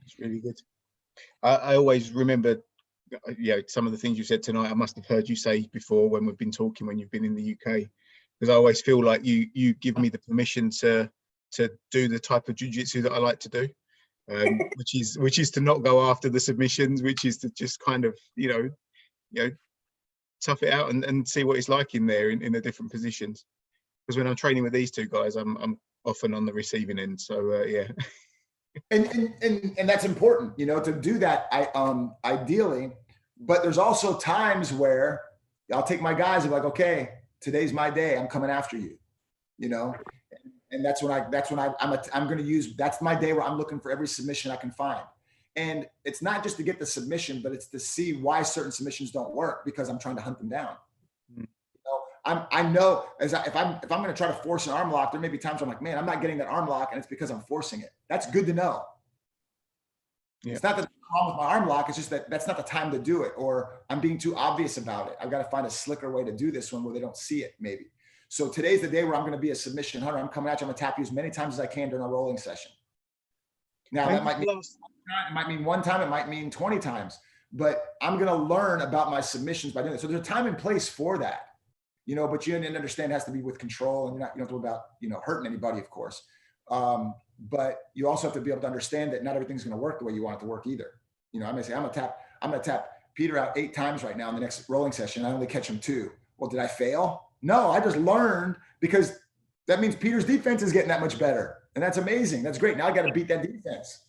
It's really good. I always remember, some of the things you said tonight, I must have heard you say before when we've been talking, when you've been in the UK, because I always feel like you give me the permission to do the type of jiu-jitsu that I like to do, which is to not go after the submissions, which is to just kind of, tough it out and see what it's like in there in the different positions. Because when I'm training with these two guys, I'm often on the receiving end. So yeah. And that's important, to do that. Ideally, but there's also times where I'll take my guys and be like, okay, today's my day. I'm coming after you, and that's my day where I'm looking for every submission I can find. And it's not just to get the submission, but it's to see why certain submissions don't work, because I'm trying to hunt them down. I know if I'm going to try to force an arm lock, there may be times where I'm like, man, I'm not getting that arm lock, and it's because I'm forcing it. That's good to know. Yeah. It's not that the problem with my arm lock. It's just that that's not the time to do it, or I'm being too obvious about it. I've got to find a slicker way to do this one where they don't see it, maybe. So today's the day where I'm going to be a submission hunter. I'm coming at you. I'm going to tap you as many times as I can during a rolling session. Now, that might mean one time, it might mean 20 times, but I'm going to learn about my submissions by doing it. So there's a time and place for that. But you didn't understand it has to be with control, and you don't have to worry about, hurting anybody, of course. But you also have to be able to understand that not everything's going to work the way you want it to work either. I may say, I'm going to tap Peter out 8 times right now in the next rolling session. I only catch him 2. Well, did I fail? No, I just learned, because that means Peter's defense is getting that much better. And that's amazing. That's great. Now I got to beat that defense,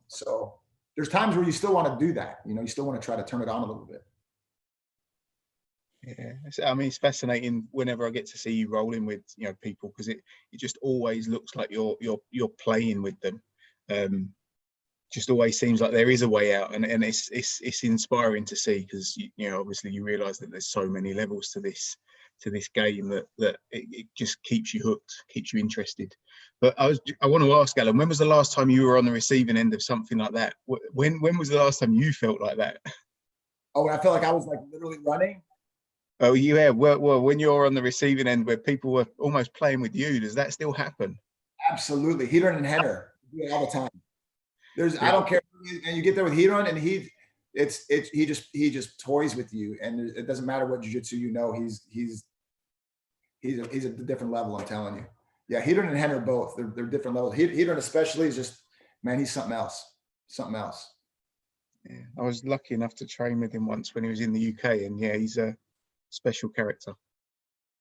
so there's times where you still want to do that. You still want to try to turn it on a little bit. Yeah, I mean, it's fascinating whenever I get to see you rolling with people, because it just always looks like you're playing with them. Just always seems like there is a way out, and it's inspiring to see, because obviously you realize that there's so many levels to this game that it just keeps you hooked, keeps you interested. But I want to ask, Allan, when was the last time you were on the receiving end of something like that? When was the last time you felt like that? Oh, I felt like I was like literally running. Oh, yeah. Well, when you're on the receiving end where people were almost playing with you, does that still happen? Absolutely. Hedron and Henner do it all the time. I don't care. And you get there with Hedron, and he just toys with you, and it doesn't matter what jiu-jitsu he's a different level. I'm telling you. Yeah, Hedron and Henner both. They're different levels. Hedron especially is just, man, he's something else. Something else. Yeah, I was lucky enough to train with him once when he was in the UK, and yeah, he's a special character.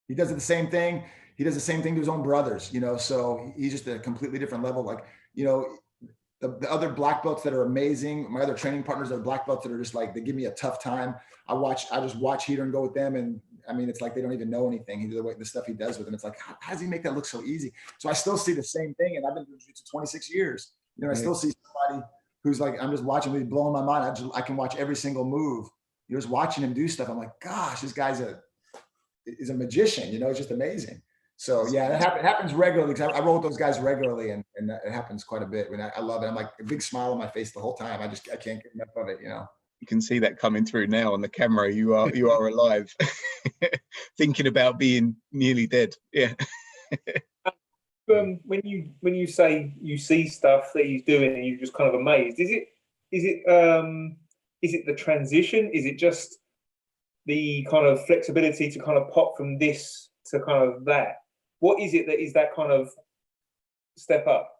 He does the same thing. He does the same thing to his own brothers, so he's just a completely different level. Like, the other black belts that are amazing, my other training partners that are black belts that are just like, they give me a tough time. I just watch Hedron go with them, and I mean, it's like they don't even know anything. The stuff he does with them, it's like, how does he make that look so easy? So I still see the same thing, and I've been doing jiu-jitsu 26 years. I still see somebody who's like, I'm just watching, he's blowing my mind. I can watch every single move. You're just watching him do stuff. I'm like, gosh, this guy's is a magician. It's just amazing. So yeah, it happens regularly, because I roll with those guys regularly, and it happens quite a bit. I love it. I'm like, a big smile on my face the whole time. I can't get enough of it. You can see that coming through now on the camera. You are alive, thinking about being nearly dead. Yeah. When you say you see stuff that he's doing and you're just kind of amazed, is it the transition? Is it just the kind of flexibility to kind of pop from this to kind of that? What is it that is that kind of step up?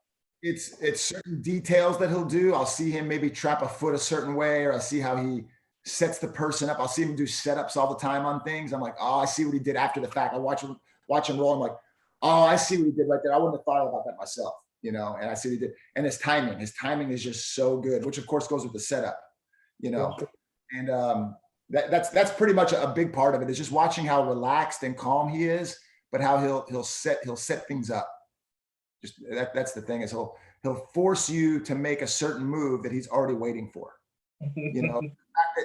It's certain details that he'll do. I'll see him maybe trap a foot a certain way, or I'll see how he sets the person up. I'll see him do setups all the time on things. I'm like, oh, I see what he did after the fact. I watch him roll. I'm like, oh, I see what he did right there. I wouldn't have thought about that myself, and I see what he did. And his timing is just so good, which of course goes with the setup, and that's pretty much a big part of it, is just watching how relaxed and calm he is, but how he'll set things up. Just that's the thing, is he'll force you to make a certain move that he's already waiting for. You know,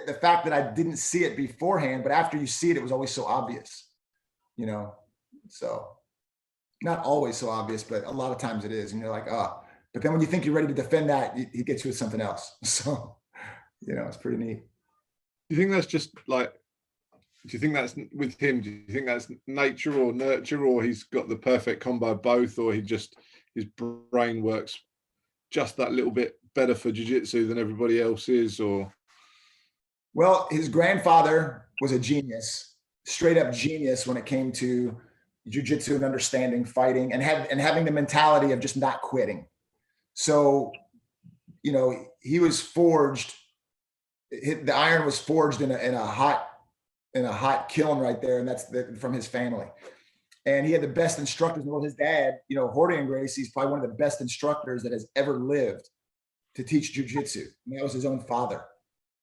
the fact that I didn't see it beforehand, but after you see it, it was always so obvious, you know. So not always so obvious, but a lot of times it is. And you're like, oh, but then when you think you're ready to defend that, he gets you with something else. So, you know, it's pretty neat. Do you think that's just like, do you think that's with him? Do you think that's nature or nurture, or he's got the perfect combo of both, or his brain works just that little bit better for jiu-jitsu than everybody else is? Or, well, his grandfather was a genius, straight up genius when it came to jiu-jitsu and understanding fighting and having the mentality of just not quitting. So, you know, he was forged. The iron was forged in a hot kiln right there, and that's from his family. And he had the best instructors in the world. His dad, you know, Jorge Gracie, is probably one of the best instructors that has ever lived to teach jiu-jitsu. And that was his own father.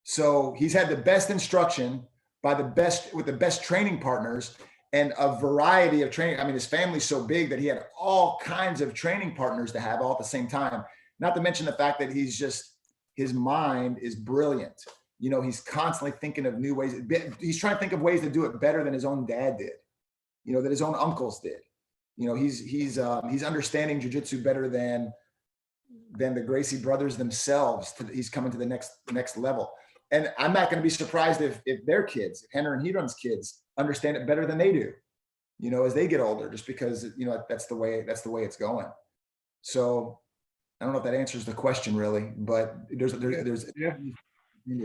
So he's had the best instruction with the best training partners and a variety of training. I mean, his family's so big that he had all kinds of training partners to have all at the same time. Not to mention the fact that his mind is brilliant. You know, he's constantly thinking of new ways. He's trying to think of ways to do it better than his own dad did, you know, that his own uncles did. You know, he's understanding jiu-jitsu better than the Gracie brothers themselves. He's coming to the next level. And I'm not going to be surprised if their kids, if Henry and Hedron's kids, understand it better than they do, you know, as they get older, just because, you know, that's the way it's going. So I don't know if that answers the question really, but there's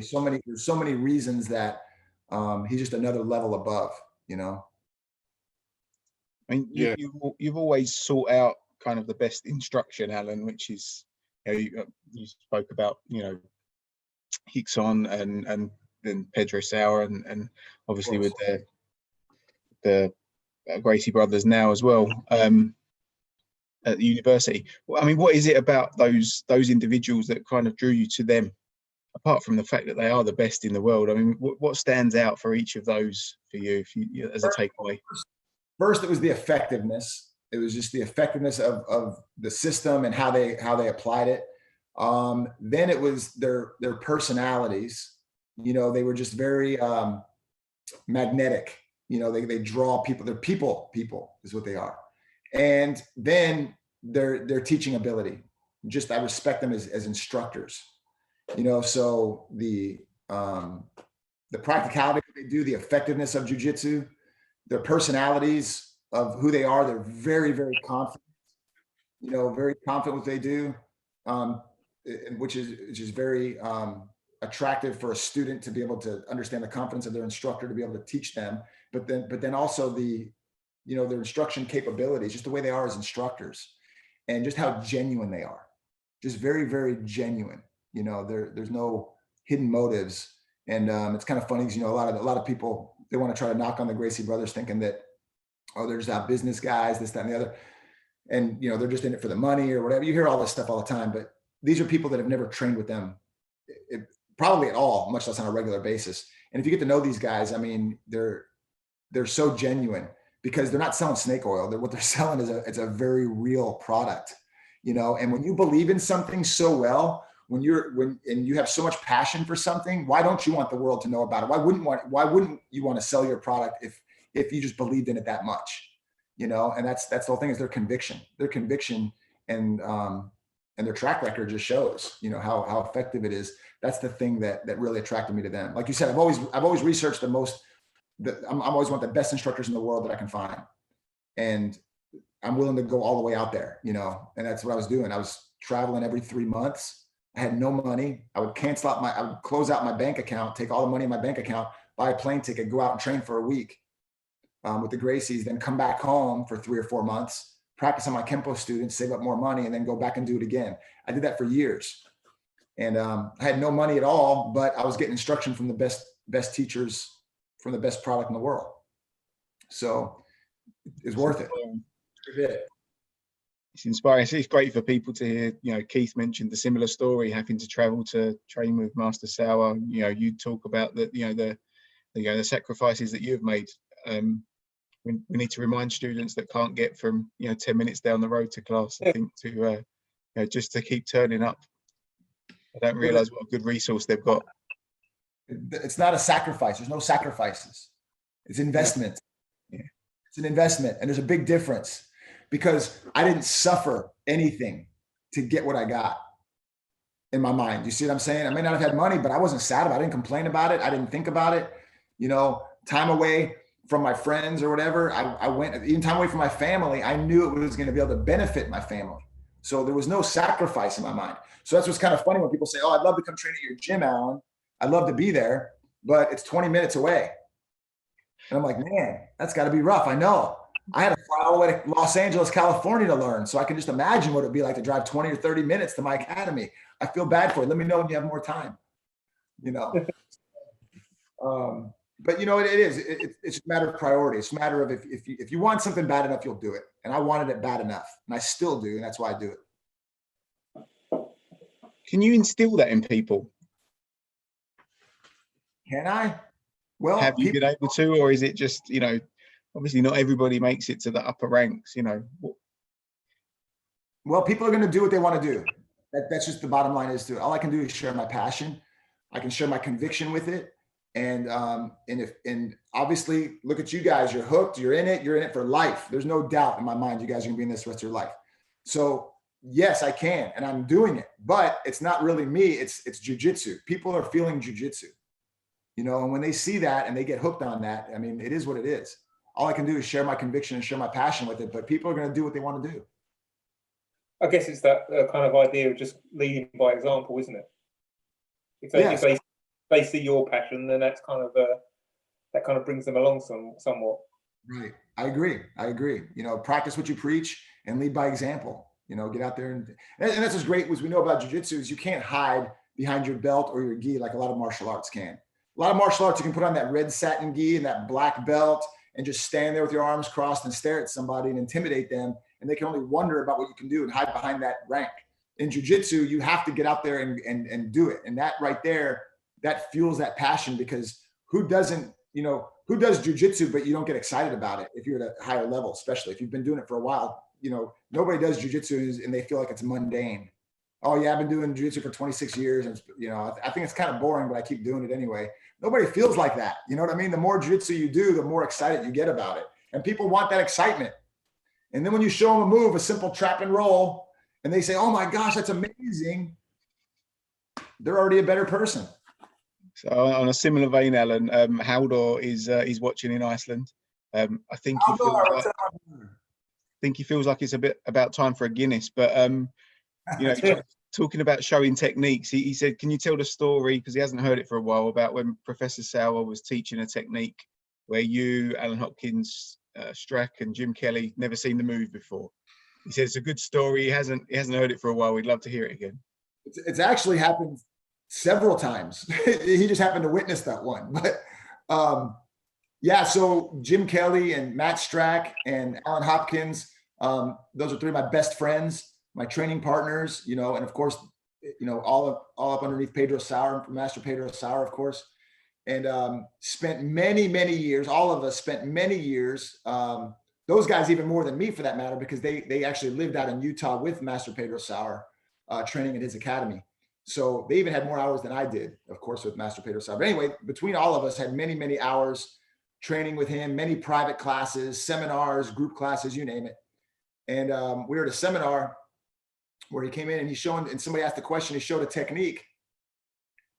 so many reasons that he's just another level above, you know. I mean, you've always sought out kind of the best instruction, Allan, which is, you know, you spoke about, you know, Rickson and then Pedro Sauer and obviously with the Gracie brothers now as well at the university. Well, I mean, what is it about those individuals that kind of drew you to them, apart from the fact that they are the best in the world? I mean, what stands out for each of those for you, as a takeaway? First, it was the effectiveness. It was just the effectiveness of the system and how they applied it. Then it was their personalities. You know, they were just very magnetic. You know, they draw people. They're people is what they are. And then their teaching ability. Just I respect them as instructors. You know, so the practicality that they do, the effectiveness of jiu-jitsu, their personalities of who they are. They're very, very confident. You know, very confident what they do. Which is very attractive for a student to be able to understand the confidence of their instructor to be able to teach them, but then also the, you know, their instruction capabilities, just the way they are as instructors, and just how genuine they are, just very, very genuine. You know, there's no hidden motives, and it's kind of funny because, you know, a lot of people, they want to try to knock on the Gracie brothers, thinking that, oh, they're just out business guys, this, that, and the other, and you know, they're just in it for the money or whatever. You hear all this stuff all the time, but these are people that have never trained with them probably at all, much less on a regular basis. And if you get to know these guys, I mean, they're so genuine because they're not selling snake oil. What they're selling is it's a very real product, you know. And when you believe in something so well, when you have so much passion for something, why don't you want the world to know about it? Why wouldn't you want to sell your product if you just believed in it that much, you know? And that's the whole thing, is their conviction and their track record just shows, you know, how effective it is. That's the thing that really attracted me to them. Like you said, I've always researched I'm always want the best instructors in the world that I can find. And I'm willing to go all the way out there, you know, and that's what I was doing. I was traveling every 3 months. I had no money. I would close out my bank account, take all the money in my bank account, buy a plane ticket, go out and train for a week with the Gracies, then come back home for 3 or 4 months, practice on my Kempo students, save up more money, and then go back and do it again. I did that for years. And I had no money at all, but I was getting instruction from the best teachers, from the best product in the world. So it's worth it. It's inspiring. It's great for people to hear. You know, Keith mentioned the similar story, having to travel to train with Master Sauer. You know, you talk about the sacrifices that you've made. We need to remind students that can't get from 10 minutes down the road to class, I think, to you know, just to keep turning up. I don't realize what a good resource they've got. It's not a sacrifice. There's no sacrifices. It's investment. Yeah. It's an investment. And there's a big difference because I didn't suffer anything to get what I got in my mind. You see what I'm saying? I may not have had money, but I wasn't sad about it. I didn't complain about it. I didn't think about it. You know, time away from my friends or whatever. I went, even time away from my family. I knew it was going to be able to benefit my family. So there was no sacrifice in my mind. So that's what's kind of funny when people say, oh, I'd love to come train at your gym, Allan. I'd love to be there, but it's 20 minutes away. And I'm like, man, that's got to be rough. I know. I had to fly all the way to Los Angeles, California to learn. So I can just imagine what it'd be like to drive 20 or 30 minutes to my academy. I feel bad for it. Let me know when you have more time, you know? But you know, it's a matter of priority. It's a matter of if you want something bad enough, you'll do it. And I wanted it bad enough and I still do. And that's why I do it. Can you instill that in people? Can I? Well, have you been able to, or is it just, you know, obviously not everybody makes it to the upper ranks, you know? Well, people are going to do what they want to do. That's just the bottom line is to it. All I can do is share my passion. I can share my conviction with it. And obviously look at you guys, you're hooked, you're in it for life. There's no doubt in my mind, you guys are gonna be in this the rest of your life. So yes, I can, and I'm doing it, but it's not really me. It's jujitsu. People are feeling jujitsu, you know, and when they see that and they get hooked on that, I mean, it is what it is. All I can do is share my conviction and share my passion with it, but people are going to do what they want to do. I guess it's that kind of idea of just leading by example, isn't it? If they see your passion, then that's kind of that kind of brings them along somewhat. Right. I agree. You know, practice what you preach and lead by example. You know, get out there and that's what's great was we know about jiu-jitsu is you can't hide behind your belt or your gi like a lot of martial arts can. A lot of martial arts, you can put on that red satin gi and that black belt and just stand there with your arms crossed and stare at somebody and intimidate them. And they can only wonder about what you can do and hide behind that rank. In jiu-jitsu, you have to get out there and do it. And that right there, that fuels that passion because who doesn't, you know, who does jiu-jitsu, but you don't get excited about it if you're at a higher level, especially if you've been doing it for a while. You know, nobody does jiu-jitsu and they feel like it's mundane. Oh yeah, I've been doing jiu-jitsu for 26 years. And you know, I think it's kind of boring, but I keep doing it anyway. Nobody feels like that. You know what I mean? The more jiu-jitsu you do, the more excited you get about it. And people want that excitement. And then when you show them a move, a simple trap and roll, and they say, oh my gosh, that's amazing. They're already a better person. So on a similar vein, Allan, Haldor is he's watching in Iceland. I think he feels like it's a bit about time for a Guinness, but you know, talking about showing techniques, he said, can you tell the story, because he hasn't heard it for a while, about when Professor Sauer was teaching a technique where you, Alan Hopkins, Strack and Jim Kelly never seen the move before. He said it's a good story. He hasn't heard it for a while. We'd love to hear it again. It's actually happened several times. He just happened to witness that one. But yeah, so Jim Kelly and Matt Strack and Alan Hopkins, those are three of my best friends, my training partners, you know, and of course, you know, all up underneath Pedro Sauer, Master Pedro Sauer, of course, and spent many years, all of us spent many years, those guys even more than me for that matter, because they actually lived out in Utah with Master Pedro Sauer, training at his academy. So they even had more hours than I did, of course, with Master Pedro Sauer. But anyway, between all of us had many hours training with him, many private classes, seminars, group classes, you name it. And we were at a seminar where he came in and and somebody asked a question, he showed a technique.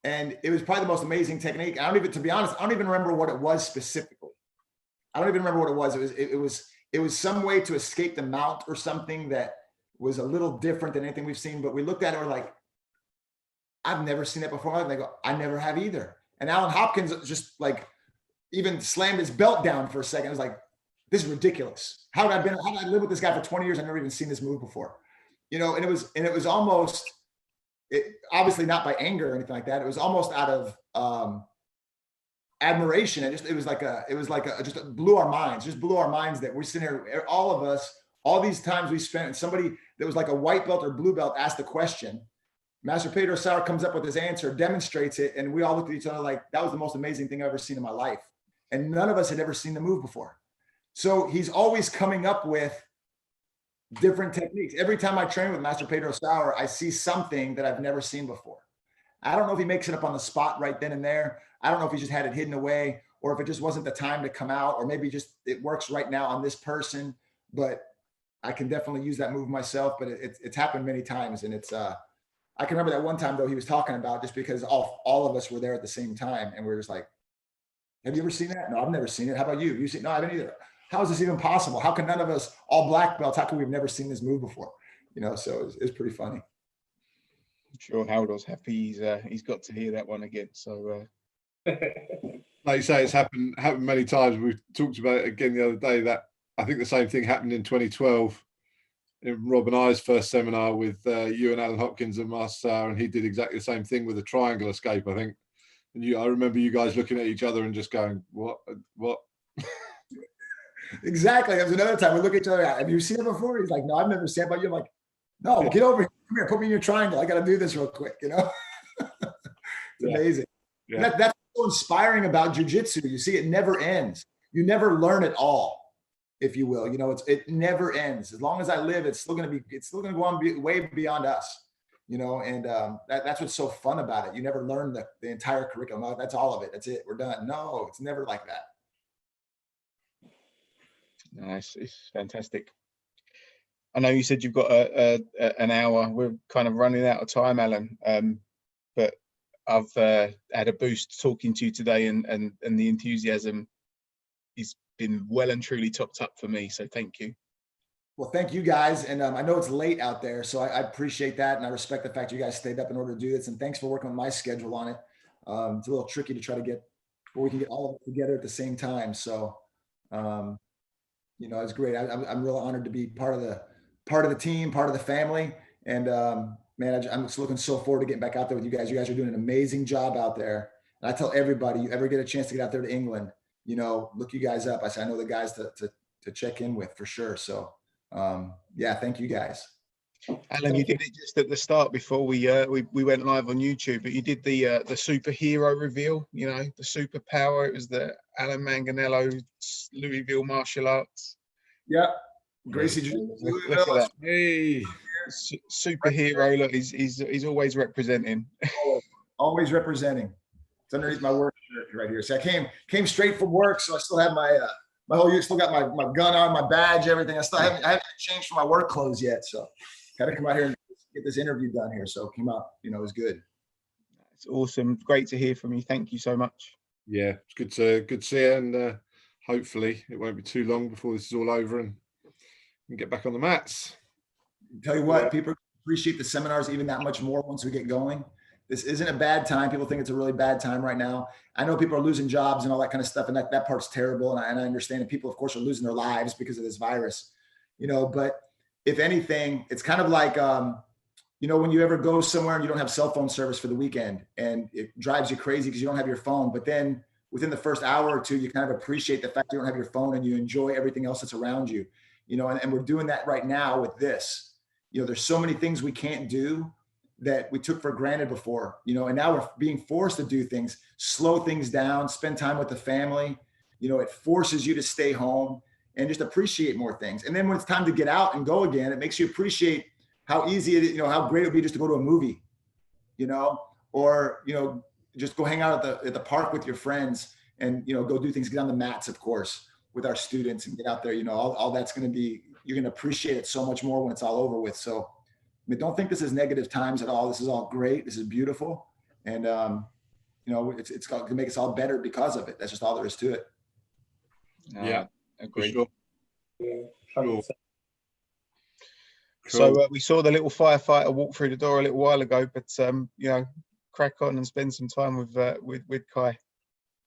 And it was probably the most amazing technique. To be honest, I don't even remember what it was specifically. I don't even remember what it was. It was some way to escape the mount or something that was a little different than anything we've seen. But we looked at it and we're like, I've never seen that before. And they go, I never have either. And Alan Hopkins just like even slammed his belt down for a second. I was like, this is ridiculous. How did I live with this guy for 20 years? I've never even seen this move before. You know, and it was almost, obviously not by anger or anything like that. It was almost out of admiration. And it was like just blew our minds that we're sitting here, all of us, all these times we spent, and somebody that was like a white belt or blue belt asked the question. Master Pedro Sauer comes up with his answer, demonstrates it, and we all looked at each other like, that was the most amazing thing I've ever seen in my life. And none of us had ever seen the move before. So he's always coming up with different techniques. Every time I train with Master Pedro Sauer, I see something that I've never seen before. I don't know if he makes it up on the spot right then and there. I don't know if he just had it hidden away, or if it just wasn't the time to come out, or maybe just it works right now on this person. But I can definitely use that move myself. But it's happened many times, and it's I can remember that one time though he was talking about, just because all of us were there at the same time, and we were just like, "Have you ever seen that?" "No, I've never seen it." "How about you? You see?" "No, I haven't either." How is this even possible? How can none of us, all black belts, how can we've never seen this move before? You know, so it's pretty funny. I'm sure Haldor's happy he's got to hear that one again. So like you say, it's happened many times. We talked about it again the other day, that I think the same thing happened in 2012 in Rob and I's first seminar with you and Alan Hopkins and Master Sauer, and he did exactly the same thing with a triangle escape, I think. And I remember you guys looking at each other and just going, what? Exactly. There was another time we look at each other. "Have you seen it before?" He's like, "No, I've never seen it." But you're like, "No, get over here. Come here. Put me in your triangle. I got to do this real quick." You know, it's amazing. Yeah. That's so inspiring about jiu-jitsu. You see, it never ends. You never learn it all, if you will. You know, it never ends. As long as I live, it's still going to go on way beyond us. You know, and that's what's so fun about it. You never learn the entire curriculum. "Oh, that's all of it. That's it. We're done." No, it's never like that. nice, it's fantastic. I know you said you've got an hour. We're kind of running out of time, Alan. But I've had a boost talking to you today, and the enthusiasm has been well and truly topped up for me. So thank you. Well, thank you guys. And I know it's late out there, so I appreciate that. And I respect the fact you guys stayed up in order to do this. And thanks for working on my schedule on it. It's a little tricky to try to get where we can get all of it together at the same time. So, you know, it's great. I'm real honored to be part of the team, part of the family. And man, I'm just looking so forward to getting back out there with you guys. You guys are doing an amazing job out there. And I tell everybody, you ever get a chance to get out there to England, you know, look you guys up. I know the guys to check in with for sure. So yeah, thank you guys. Alan, you did it just at the start before we went live on YouTube, but you did the superhero reveal, you know, the superpower. It was the Allan Manganello Louisville martial arts. Yeah, Gracie Jiu Look Jitsu. at that. Hey, Superhero. Look, he's always representing. Always representing. It's underneath my work shirt right here. So I came straight from work, so I still have my still got my gun on, my badge, everything. I haven't changed from my work clothes yet, so got to come out here and get this interview done here. So came out, you know, it was good. It's awesome. Great to hear from you. Thank you so much. yeah, it's good to see you, and hopefully it won't be too long before this is all over and we can get back on the mats. Tell you what, people appreciate the seminars even that much more once we get going. This isn't a bad time. People think it's a really bad time right now. I know people are losing jobs and all that kind of stuff, and that part's terrible. And I understand that people, of course, are losing their lives because of this virus, you know. But if anything, it's kind of like, you know, when you ever go somewhere and you don't have cell phone service for the weekend, and it drives you crazy because you don't have your phone. But then within the first hour or two, you kind of appreciate the fact you don't have your phone and you enjoy everything else that's around you, you know. And we're doing that right now with this. You know, there's so many things we can't do that we took for granted before, you know, and now we're being forced to do things, slow things down, spend time with the family. You know, it forces you to stay home and just appreciate more things. And then when it's time to get out and go again, it makes you appreciate how easy it is, you know, how great it would be just to go to a movie, you know, or, you know, just go hang out at the park with your friends and, you know, go do things, get on the mats, of course, with our students and get out there, you know, all that's going to be, you're going to appreciate it so much more when it's all over with. So, I mean, don't think this is negative times at all. This is all great. This is beautiful. And, you know, it's going to make us all better because of it. That's just all there is to it. Yeah, agreed. Sure. Yeah, Sure. So we saw the little firefighter walk through the door a little while ago, but you know, crack on and spend some time with Kai.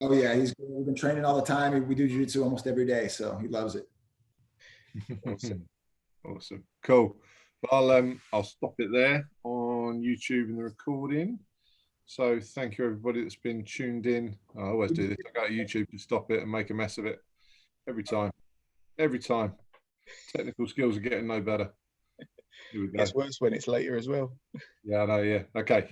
Oh yeah, we've been training all the time. We do jiu-jitsu almost every day, so he loves it. Awesome. Cool. I'll stop it there on YouTube and the recording. So thank you everybody that's been tuned in. I always do this. I go to YouTube to stop it and make a mess of it every time. Every time. Technical skills are getting no better. Here we go. Gets worse when it's later as well. Yeah, I know. Yeah. Okay. Yeah.